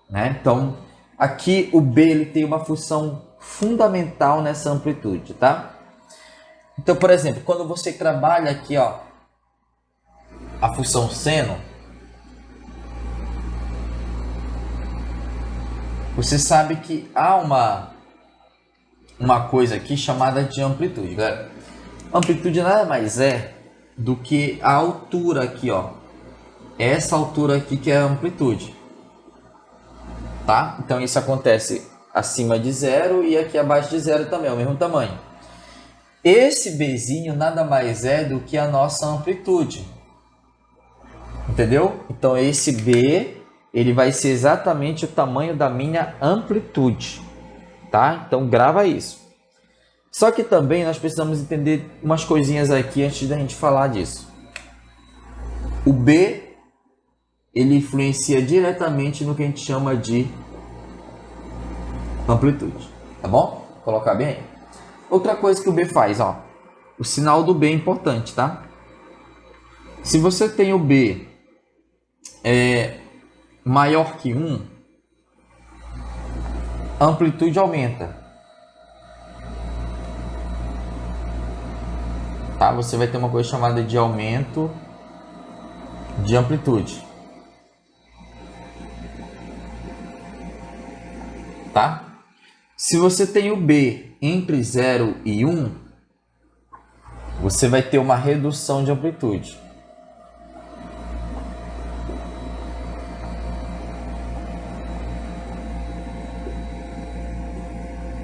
né? Então, aqui o B ele tem uma função fundamental nessa amplitude, tá? Então, por exemplo, quando você trabalha aqui, ó, a função seno, você sabe que há uma coisa aqui chamada de amplitude, galera. Amplitude nada mais é do que a altura aqui, ó. Essa altura aqui que é a amplitude, tá? Então isso acontece acima de zero e aqui abaixo de zero também, é o mesmo tamanho. Esse Bzinho nada mais é do que a nossa amplitude, entendeu? Então esse B ele vai ser exatamente o tamanho da minha amplitude, tá? Então grava isso. Só que também nós precisamos entender umas coisinhas aqui antes da gente falar disso. O B, ele influencia diretamente no que a gente chama de amplitude, tá bom? Vou colocar bem aí. Outra coisa que o B faz, ó. O sinal do B é importante, tá? Se você tem o B maior que 1, a amplitude aumenta. Tá? Você vai ter uma coisa chamada de aumento de amplitude. Tá? Se você tem o B entre 0 e 1, você vai ter uma redução de amplitude.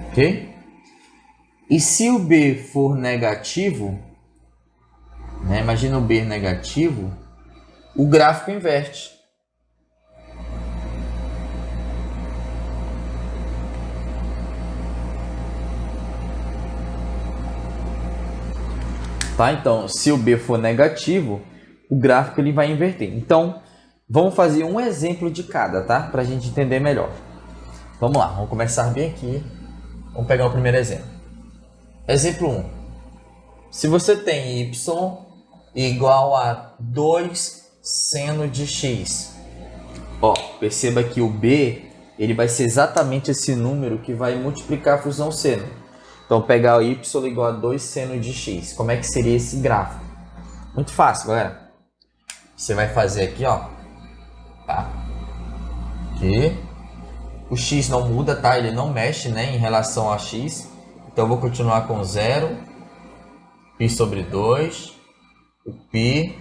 Ok? E se o B for negativo, né, imagina o B negativo, o gráfico inverte. Tá? Então, se o B for negativo, o gráfico ele vai inverter. Então, vamos fazer um exemplo de cada, tá? Para a gente entender melhor. Vamos lá, vamos começar bem aqui. Vamos pegar o primeiro exemplo. Exemplo 1. Se você tem y igual a 2 seno de x. Ó, perceba que o B ele vai ser exatamente esse número que vai multiplicar a função seno. Então, pegar o y igual a 2 seno de x. Como é que seria esse gráfico? Muito fácil, galera. Você vai fazer aqui, ó. Tá? Aqui. O x não muda, tá? Ele não mexe, né, em relação a x. Então, eu vou continuar com 0. Π sobre 2. O π.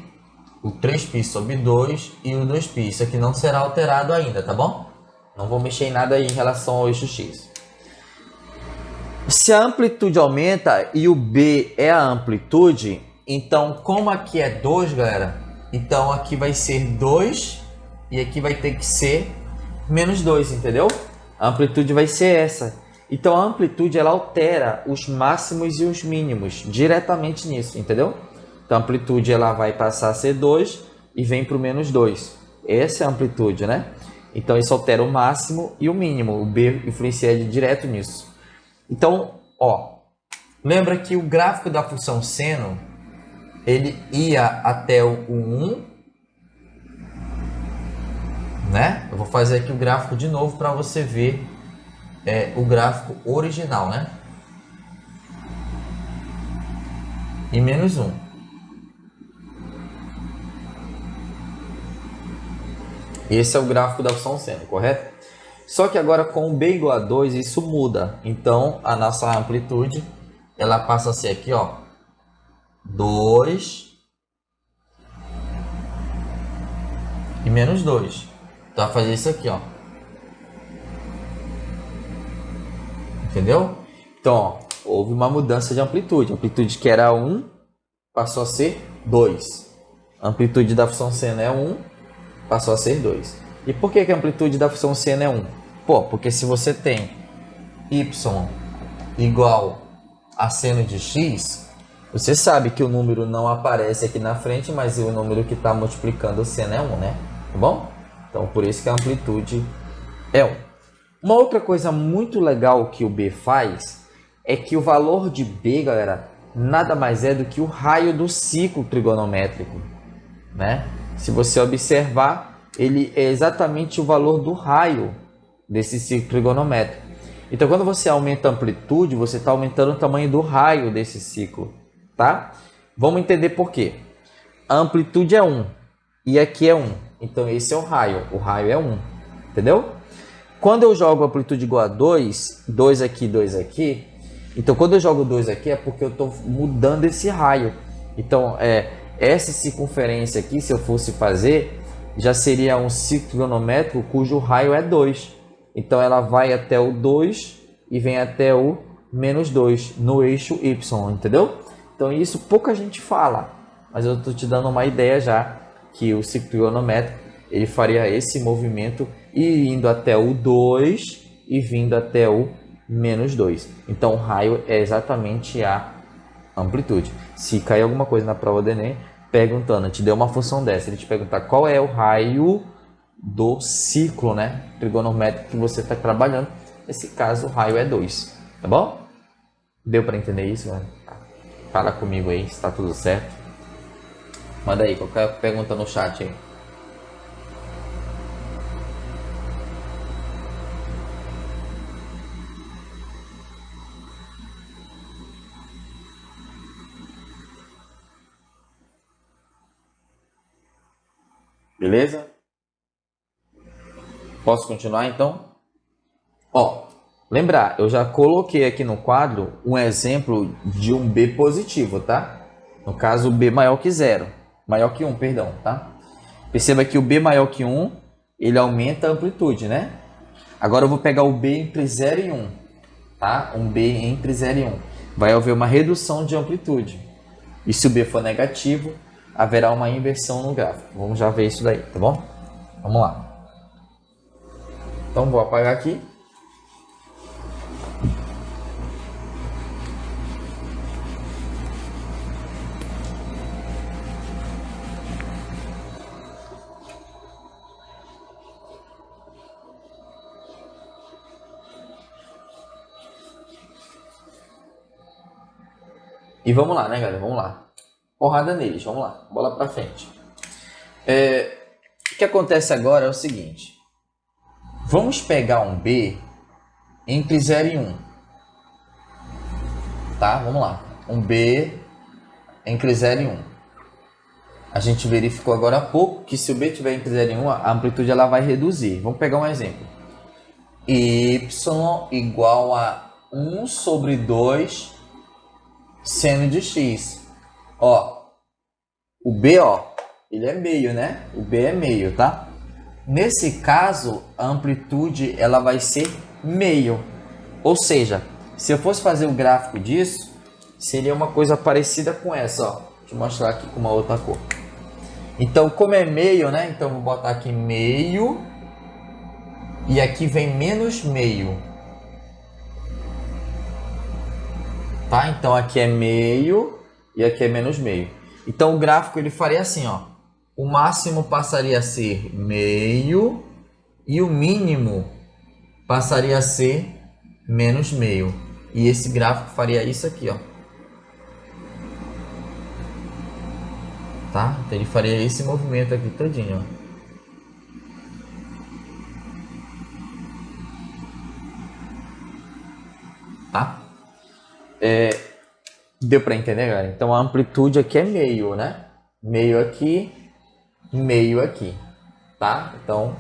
O 3π sobre 2 e o 2π. Isso aqui não será alterado ainda, tá bom? Não vou mexer em nada aí em relação ao eixo x. Se a amplitude aumenta e o B é a amplitude, então como aqui é 2, galera, então aqui vai ser 2 e aqui vai ter que ser menos 2, entendeu? A amplitude vai ser essa. Então a amplitude ela altera os máximos e os mínimos diretamente nisso, entendeu? Então a amplitude ela vai passar a ser 2 e vem para o menos 2. Essa é a amplitude, né? Então isso altera o máximo e o mínimo. O B influencia direto nisso. Então, ó, lembra que o gráfico da função seno, ele ia até o 1, né? Eu vou fazer aqui o gráfico de novo para você ver o gráfico original, né? E menos 1. Esse é o gráfico da função seno, correto? Só que agora com o B igual a 2, isso muda. Então, a nossa amplitude, ela passa a ser aqui, ó, 2 e menos 2. Então, vai fazer isso aqui, ó. Entendeu? Então, ó, houve uma mudança de amplitude. A amplitude que era 1 passou a ser 2. A amplitude da função seno é 1, passou a ser 2. E por que a amplitude da função seno é 1? Pô, porque se você tem y igual a seno de x, você sabe que o número não aparece aqui na frente, mas o número que está multiplicando o seno é 1, né? Tá bom? Então, por isso que a amplitude é 1. Uma outra coisa muito legal que o B faz é que o valor de B, galera, nada mais é do que o raio do ciclo trigonométrico, né? Se você observar, ele é exatamente o valor do raio desse ciclo trigonométrico. Então, quando você aumenta a amplitude, você está aumentando o tamanho do raio desse ciclo, tá? Vamos entender por quê. A amplitude é 1 e aqui é 1. Então, esse é o raio é 1, entendeu? Quando eu jogo a amplitude igual a 2, 2 aqui, 2 aqui, então quando eu jogo 2 aqui é porque eu estou mudando esse raio. Então, essa circunferência aqui, se eu fosse fazer, já seria um ciclo trigonométrico cujo raio é 2. Então, ela vai até o 2 e vem até o menos 2 no eixo Y, entendeu? Então, isso pouca gente fala, mas eu estou te dando uma ideia já que o ciclo trigonométrico ele faria esse movimento e indo até o 2 e vindo até o menos 2. Então, o raio é exatamente a amplitude. Se cair alguma coisa na prova do Enem, perguntando, te deu uma função dessa, ele te perguntar qual é o raio do ciclo, né, trigonométrico que você está trabalhando. Nesse caso, o raio é 2, tá bom? Deu para entender isso, né? Fala comigo aí, se está tudo certo. Manda aí, qualquer pergunta no chat aí. Beleza? Posso continuar então? Ó, lembrar, eu já coloquei aqui no quadro um exemplo de um B positivo, tá? No caso, o B maior que 0. Maior que 1, perdão, tá? Perceba que o B maior que 1, ele aumenta a amplitude, né? Agora eu vou pegar o B entre 0 e 1, tá? Um B entre 0 e 1. Vai haver uma redução de amplitude. E se o B for negativo, haverá uma inversão no gráfico. Vamos já ver isso daí, tá bom? Vamos lá. Então, vou apagar aqui. E vamos lá, né, galera? Vamos lá. Porrada neles, vamos lá. Bola pra frente. O que acontece agora é o seguinte. Vamos pegar um B entre 0 e 1. Tá? Vamos lá. Um B entre 0 e 1. A gente verificou agora há pouco que se o B tiver entre 0 e 1, a amplitude ela vai reduzir. Vamos pegar um exemplo. Y igual a 1 sobre 2 seno de x. Ó, o B, ó, ele é meio, né? O B é meio, tá? Nesse caso, a amplitude ela vai ser meio. Ou seja, se eu fosse fazer o gráfico disso, seria uma coisa parecida com essa, ó. Deixa eu mostrar aqui com uma outra cor. Então, como é meio, né? Então, vou botar aqui meio. E aqui vem menos meio. Tá? Então, aqui é meio e aqui é menos meio. Então, o gráfico ele faria assim, ó. O máximo passaria a ser meio e o mínimo passaria a ser menos meio. E esse gráfico faria isso aqui, ó. Tá? Então ele faria esse movimento aqui todinho, ó. Tá? Deu para entender, galera? Então a amplitude aqui é meio, né? Meio aqui, tá? Então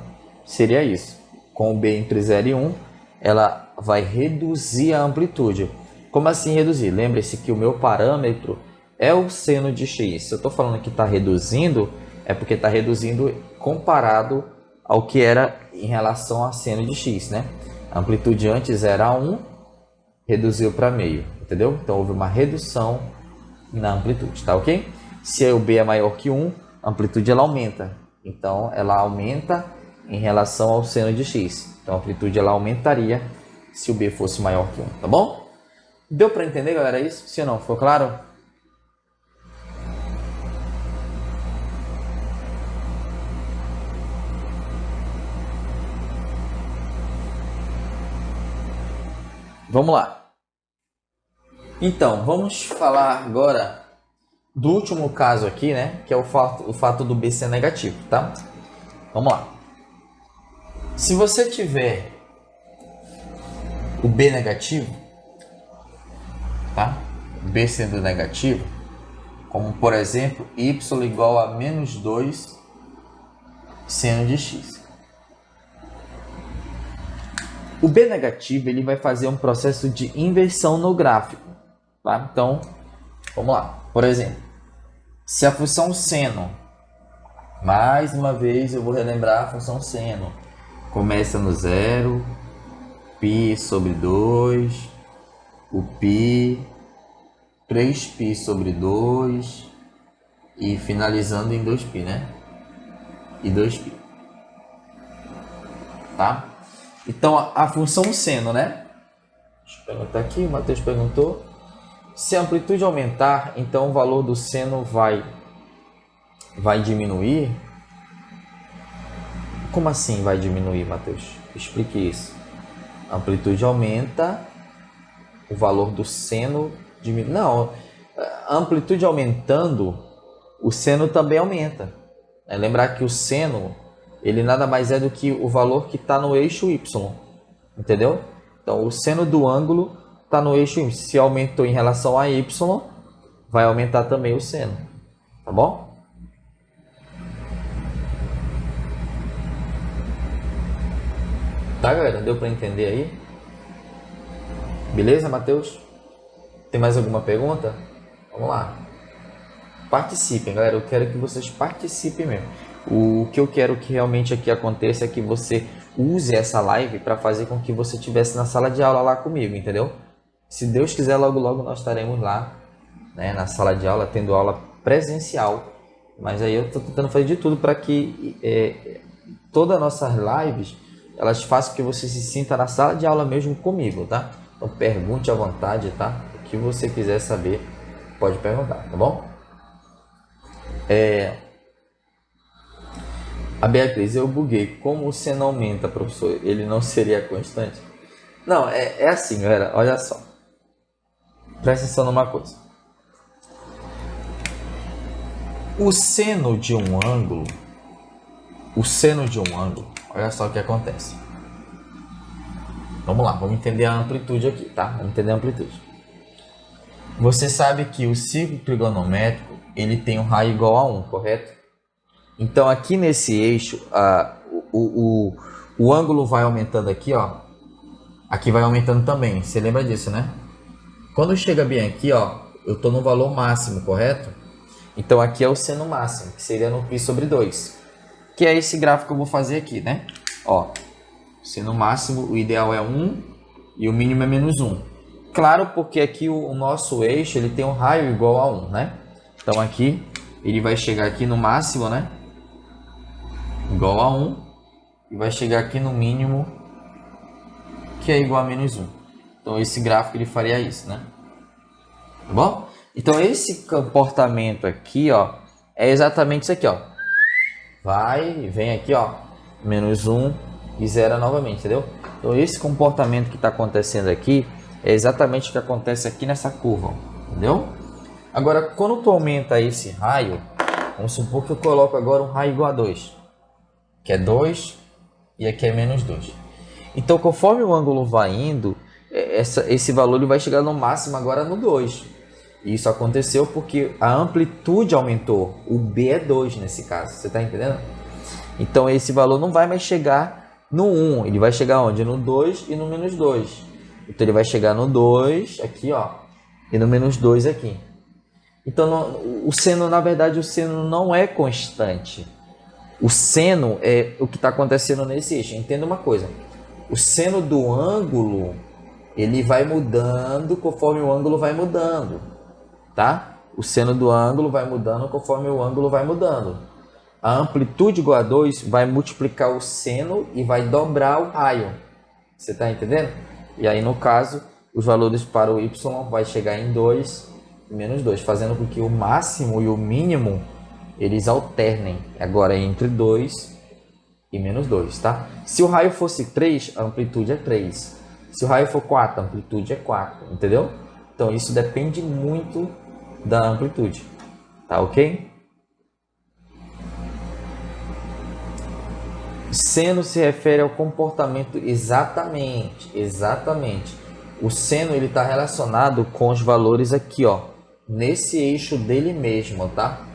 seria isso. Com o B entre 0 e 1, ela vai reduzir a amplitude. Como assim reduzir? Lembre-se que o meu parâmetro é o seno de x. Se eu estou falando que está reduzindo, é porque está reduzindo comparado ao que era em relação a seno de x, né? A amplitude antes era 1, reduziu para meio, entendeu? Então houve uma redução na amplitude, tá ok? Se o B é maior que 1, a amplitude ela aumenta. Então ela aumenta em relação ao seno de x. Então a amplitude ela aumentaria se o B fosse maior que 1, tá bom? Deu para entender, galera, isso? Se não, ficou claro? Vamos lá. Então, vamos falar agora do último caso aqui, né? Que é o fato do B ser negativo, tá? Vamos lá. Se você tiver o B negativo, tá? B sendo negativo, como por exemplo, y igual a menos 2 seno de x. O B negativo ele vai fazer um processo de inversão no gráfico, tá? Então, vamos lá. Por exemplo, se a função seno, mais uma vez eu vou relembrar a função seno, começa no 0, π sobre 2, o π, 3π sobre 2 e finalizando em 2π, né? E 2π. Tá? Então a função seno, né? Deixa eu perguntar aqui, o Matheus perguntou. Se a amplitude aumentar, então o valor do seno vai diminuir? Como assim vai diminuir, Matheus? Explique isso. A amplitude aumenta, o valor do seno diminui. Não, a amplitude aumentando, o seno também aumenta. Lembrar que o seno, ele nada mais é do que o valor que está no eixo y, entendeu? Então, o seno do ângulo está no eixo y. Se aumentou em relação a y, vai aumentar também o seno, tá bom? Tá, galera? Deu para entender aí? Beleza, Matheus? Tem mais alguma pergunta? Vamos lá. Participem, galera. Eu quero que vocês participem mesmo. O que eu quero que realmente aqui aconteça é que você use essa live para fazer com que você estivesse na sala de aula lá comigo, entendeu? Se Deus quiser, logo logo nós estaremos lá, né, na sala de aula, tendo aula presencial. Mas aí eu estou tentando fazer de tudo para que todas as nossas lives elas façam que você se sinta na sala de aula mesmo comigo, tá? Então pergunte à vontade, tá? O que você quiser saber, pode perguntar, tá bom? A Beatriz, eu buguei. Como o seno aumenta, professor? Ele não seria constante? Não, é assim, galera. Olha só. Presta atenção numa coisa. O seno de um ângulo, olha só o que acontece. Vamos lá, vamos entender a amplitude aqui, tá? Vamos entender a amplitude. Você sabe que o círculo trigonométrico, ele tem um raio igual a 1, correto? Então, aqui nesse eixo, o ângulo vai aumentando aqui, ó. Aqui vai aumentando também. Você lembra disso, né? Quando chega bem aqui, ó, eu estou no valor máximo, correto? Então, aqui é o seno máximo, que seria no π sobre 2. Que é esse gráfico que eu vou fazer aqui, né? Ó, seno máximo, o ideal é 1 e o mínimo é menos 1. Claro, porque aqui o nosso eixo, ele tem um raio igual a 1, né? Então, aqui, ele vai chegar aqui no máximo, né? Igual a 1 e vai chegar aqui no mínimo que é igual a menos 1. Então esse gráfico ele faria isso, né? Tá bom? Então esse comportamento aqui, ó, é exatamente isso aqui, ó. Vem aqui, ó, menos 1 e zera novamente, entendeu? Então esse comportamento que está acontecendo aqui é exatamente o que acontece aqui nessa curva, entendeu? Agora, quando tu aumenta esse raio, vamos supor que eu coloco agora um raio igual a 2, que é 2 e aqui é menos 2. Então, conforme o ângulo vai indo, esse valor ele vai chegar no máximo agora no 2. Isso aconteceu porque a amplitude aumentou. O B é 2 nesse caso, você está entendendo? Então, esse valor não vai mais chegar no 1, ele vai chegar onde? No 2 e no menos 2. Então, ele vai chegar no 2 aqui, ó, e no menos 2 aqui. Então, o seno, na verdade, o seno não é constante. O seno é o que está acontecendo nesse eixo. Entenda uma coisa. O seno do ângulo, ele vai mudando conforme o ângulo vai mudando, tá? O seno do ângulo vai mudando conforme o ângulo vai mudando. A amplitude igual a 2 vai multiplicar o seno e vai dobrar o raio. Você está entendendo? E aí, no caso, os valores para o y vai chegar em 2 e menos 2, fazendo com que o máximo e o mínimo eles alternem agora entre 2 e menos 2, tá? Se o raio fosse 3, a amplitude é 3. Se o raio for 4, a amplitude é 4, entendeu? Então isso depende muito da amplitude, tá ok? Seno se refere ao comportamento exatamente. O seno ele está relacionado com os valores aqui, ó, nesse eixo dele mesmo, tá?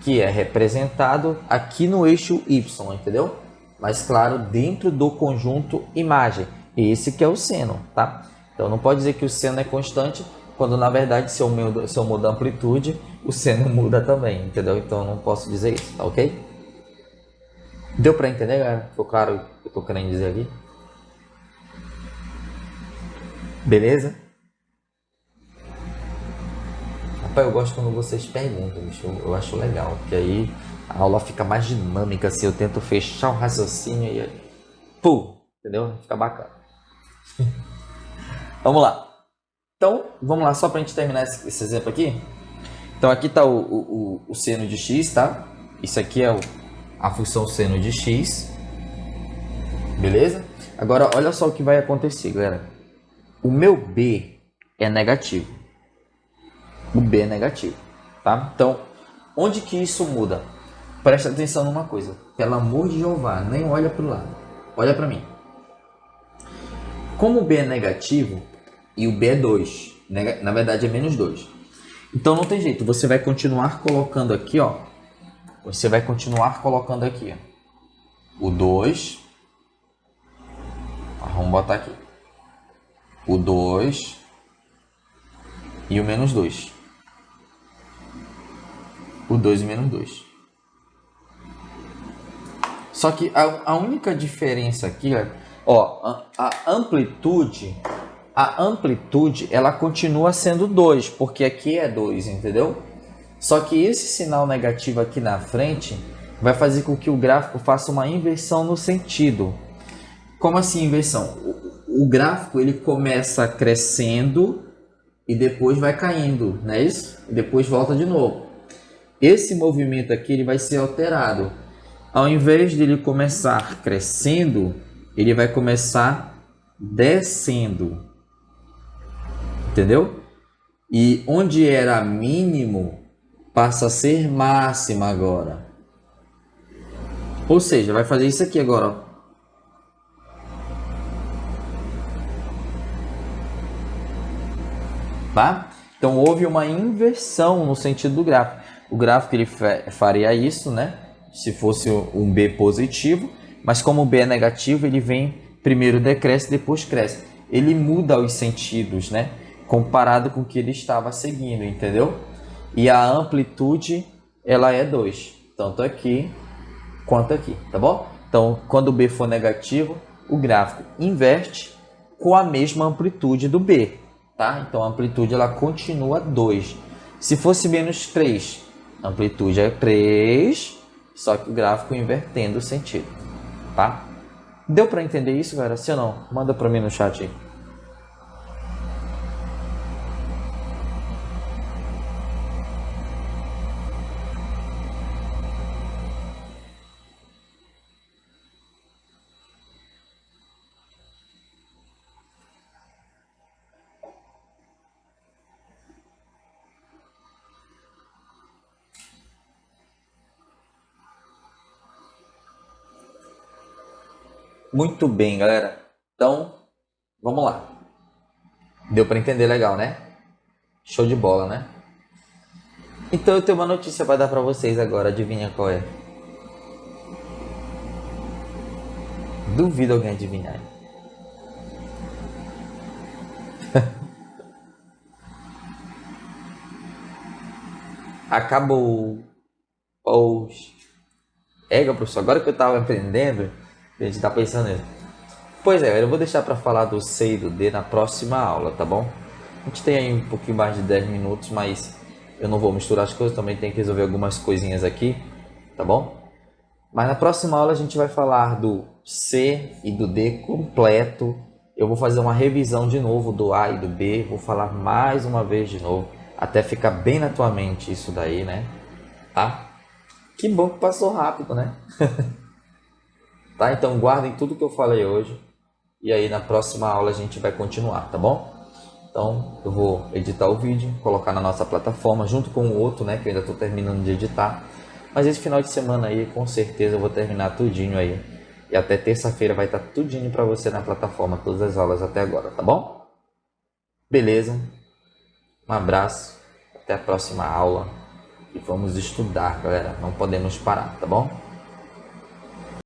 Que é representado aqui no eixo y, entendeu? Mas claro, dentro do conjunto imagem. Esse que é o seno, tá? Então não pode dizer que o seno é constante, quando na verdade se eu mudo a amplitude, o seno muda também, entendeu? Então eu não posso dizer isso, tá ok? Deu para entender, galera? Ficou claro o que eu tô querendo dizer aqui? Beleza? Rapaz, eu gosto quando vocês perguntam, bicho. Eu acho legal, porque aí a aula fica mais dinâmica, assim, eu tento fechar o raciocínio e pum, entendeu? Fica bacana. Vamos lá. Então, vamos lá, só para a gente terminar esse exemplo aqui. Então, aqui está o seno de x, tá? Isso aqui é a função seno de x. Beleza? Agora, olha só o que vai acontecer, galera. O meu b é negativo. O b é negativo, tá? Então, onde que isso muda? Presta atenção numa coisa. Pelo amor de Jeová, nem olha para o lado. Olha para mim. Como o b é negativo e o b é 2, na verdade é menos 2. Então não tem jeito, você vai continuar colocando aqui, ó. Você vai continuar colocando aqui, ó, o 2. Vamos botar aqui. O 2 e o menos 2. O 2 e menos 2. Só que a única diferença aqui, ó, a amplitude ela continua sendo 2, porque aqui é 2, entendeu? Só que esse sinal negativo aqui na frente vai fazer com que o gráfico faça uma inversão no sentido. Como assim inversão? O gráfico ele começa crescendo e depois vai caindo, não é isso? E depois volta de novo. Esse movimento aqui ele vai ser alterado. Ao invés de ele começar crescendo, ele vai começar descendo. Entendeu? E onde era mínimo, passa a ser máximo agora. Ou seja, vai fazer isso aqui agora, ó. Tá? Então houve uma inversão no sentido do gráfico. O gráfico ele faria isso, né? Se fosse um B positivo, mas como o B é negativo, ele vem primeiro decresce, depois cresce. Ele muda os sentidos, né? Comparado com o que ele estava seguindo, entendeu? E a amplitude, ela é 2, tanto aqui quanto aqui, tá bom? Então, quando o B for negativo, o gráfico inverte com a mesma amplitude do B, tá? Então, a amplitude ela continua 2. Se fosse menos 3, a amplitude é 3, só que o gráfico invertendo o sentido, tá? Deu para entender isso, galera? Se não, manda para mim no chat aí. Muito bem, galera. Então, vamos lá. Deu para entender legal, né? Show de bola, né? Então eu tenho uma notícia para dar para vocês agora. Adivinha qual é? Duvido alguém adivinhar. Acabou. Poxa. Ega, professor, agora que eu tava aprendendo, a gente tá pensando nisso. Pois é, eu vou deixar para falar do C e do D na próxima aula, tá bom? A gente tem aí um pouquinho mais de 10 minutos, mas eu não vou misturar as coisas, também tem que resolver algumas coisinhas aqui, tá bom? Mas na próxima aula a gente vai falar do C e do D completo. Eu vou fazer uma revisão de novo do A e do B, vou falar mais uma vez de novo, até ficar bem na tua mente isso daí, né? Tá? Que bom que passou rápido, né? Tá? Então guardem tudo que eu falei hoje e aí na próxima aula a gente vai continuar, tá bom? Então eu vou editar o vídeo, colocar na nossa plataforma junto com o outro, né, que eu ainda estou terminando de editar. Mas esse final de semana aí, com certeza eu vou terminar tudinho aí. E até terça-feira vai estar tudinho para você na plataforma, todas as aulas até agora, tá bom? Beleza? Um abraço, até a próxima aula e vamos estudar, galera. Não podemos parar, tá bom?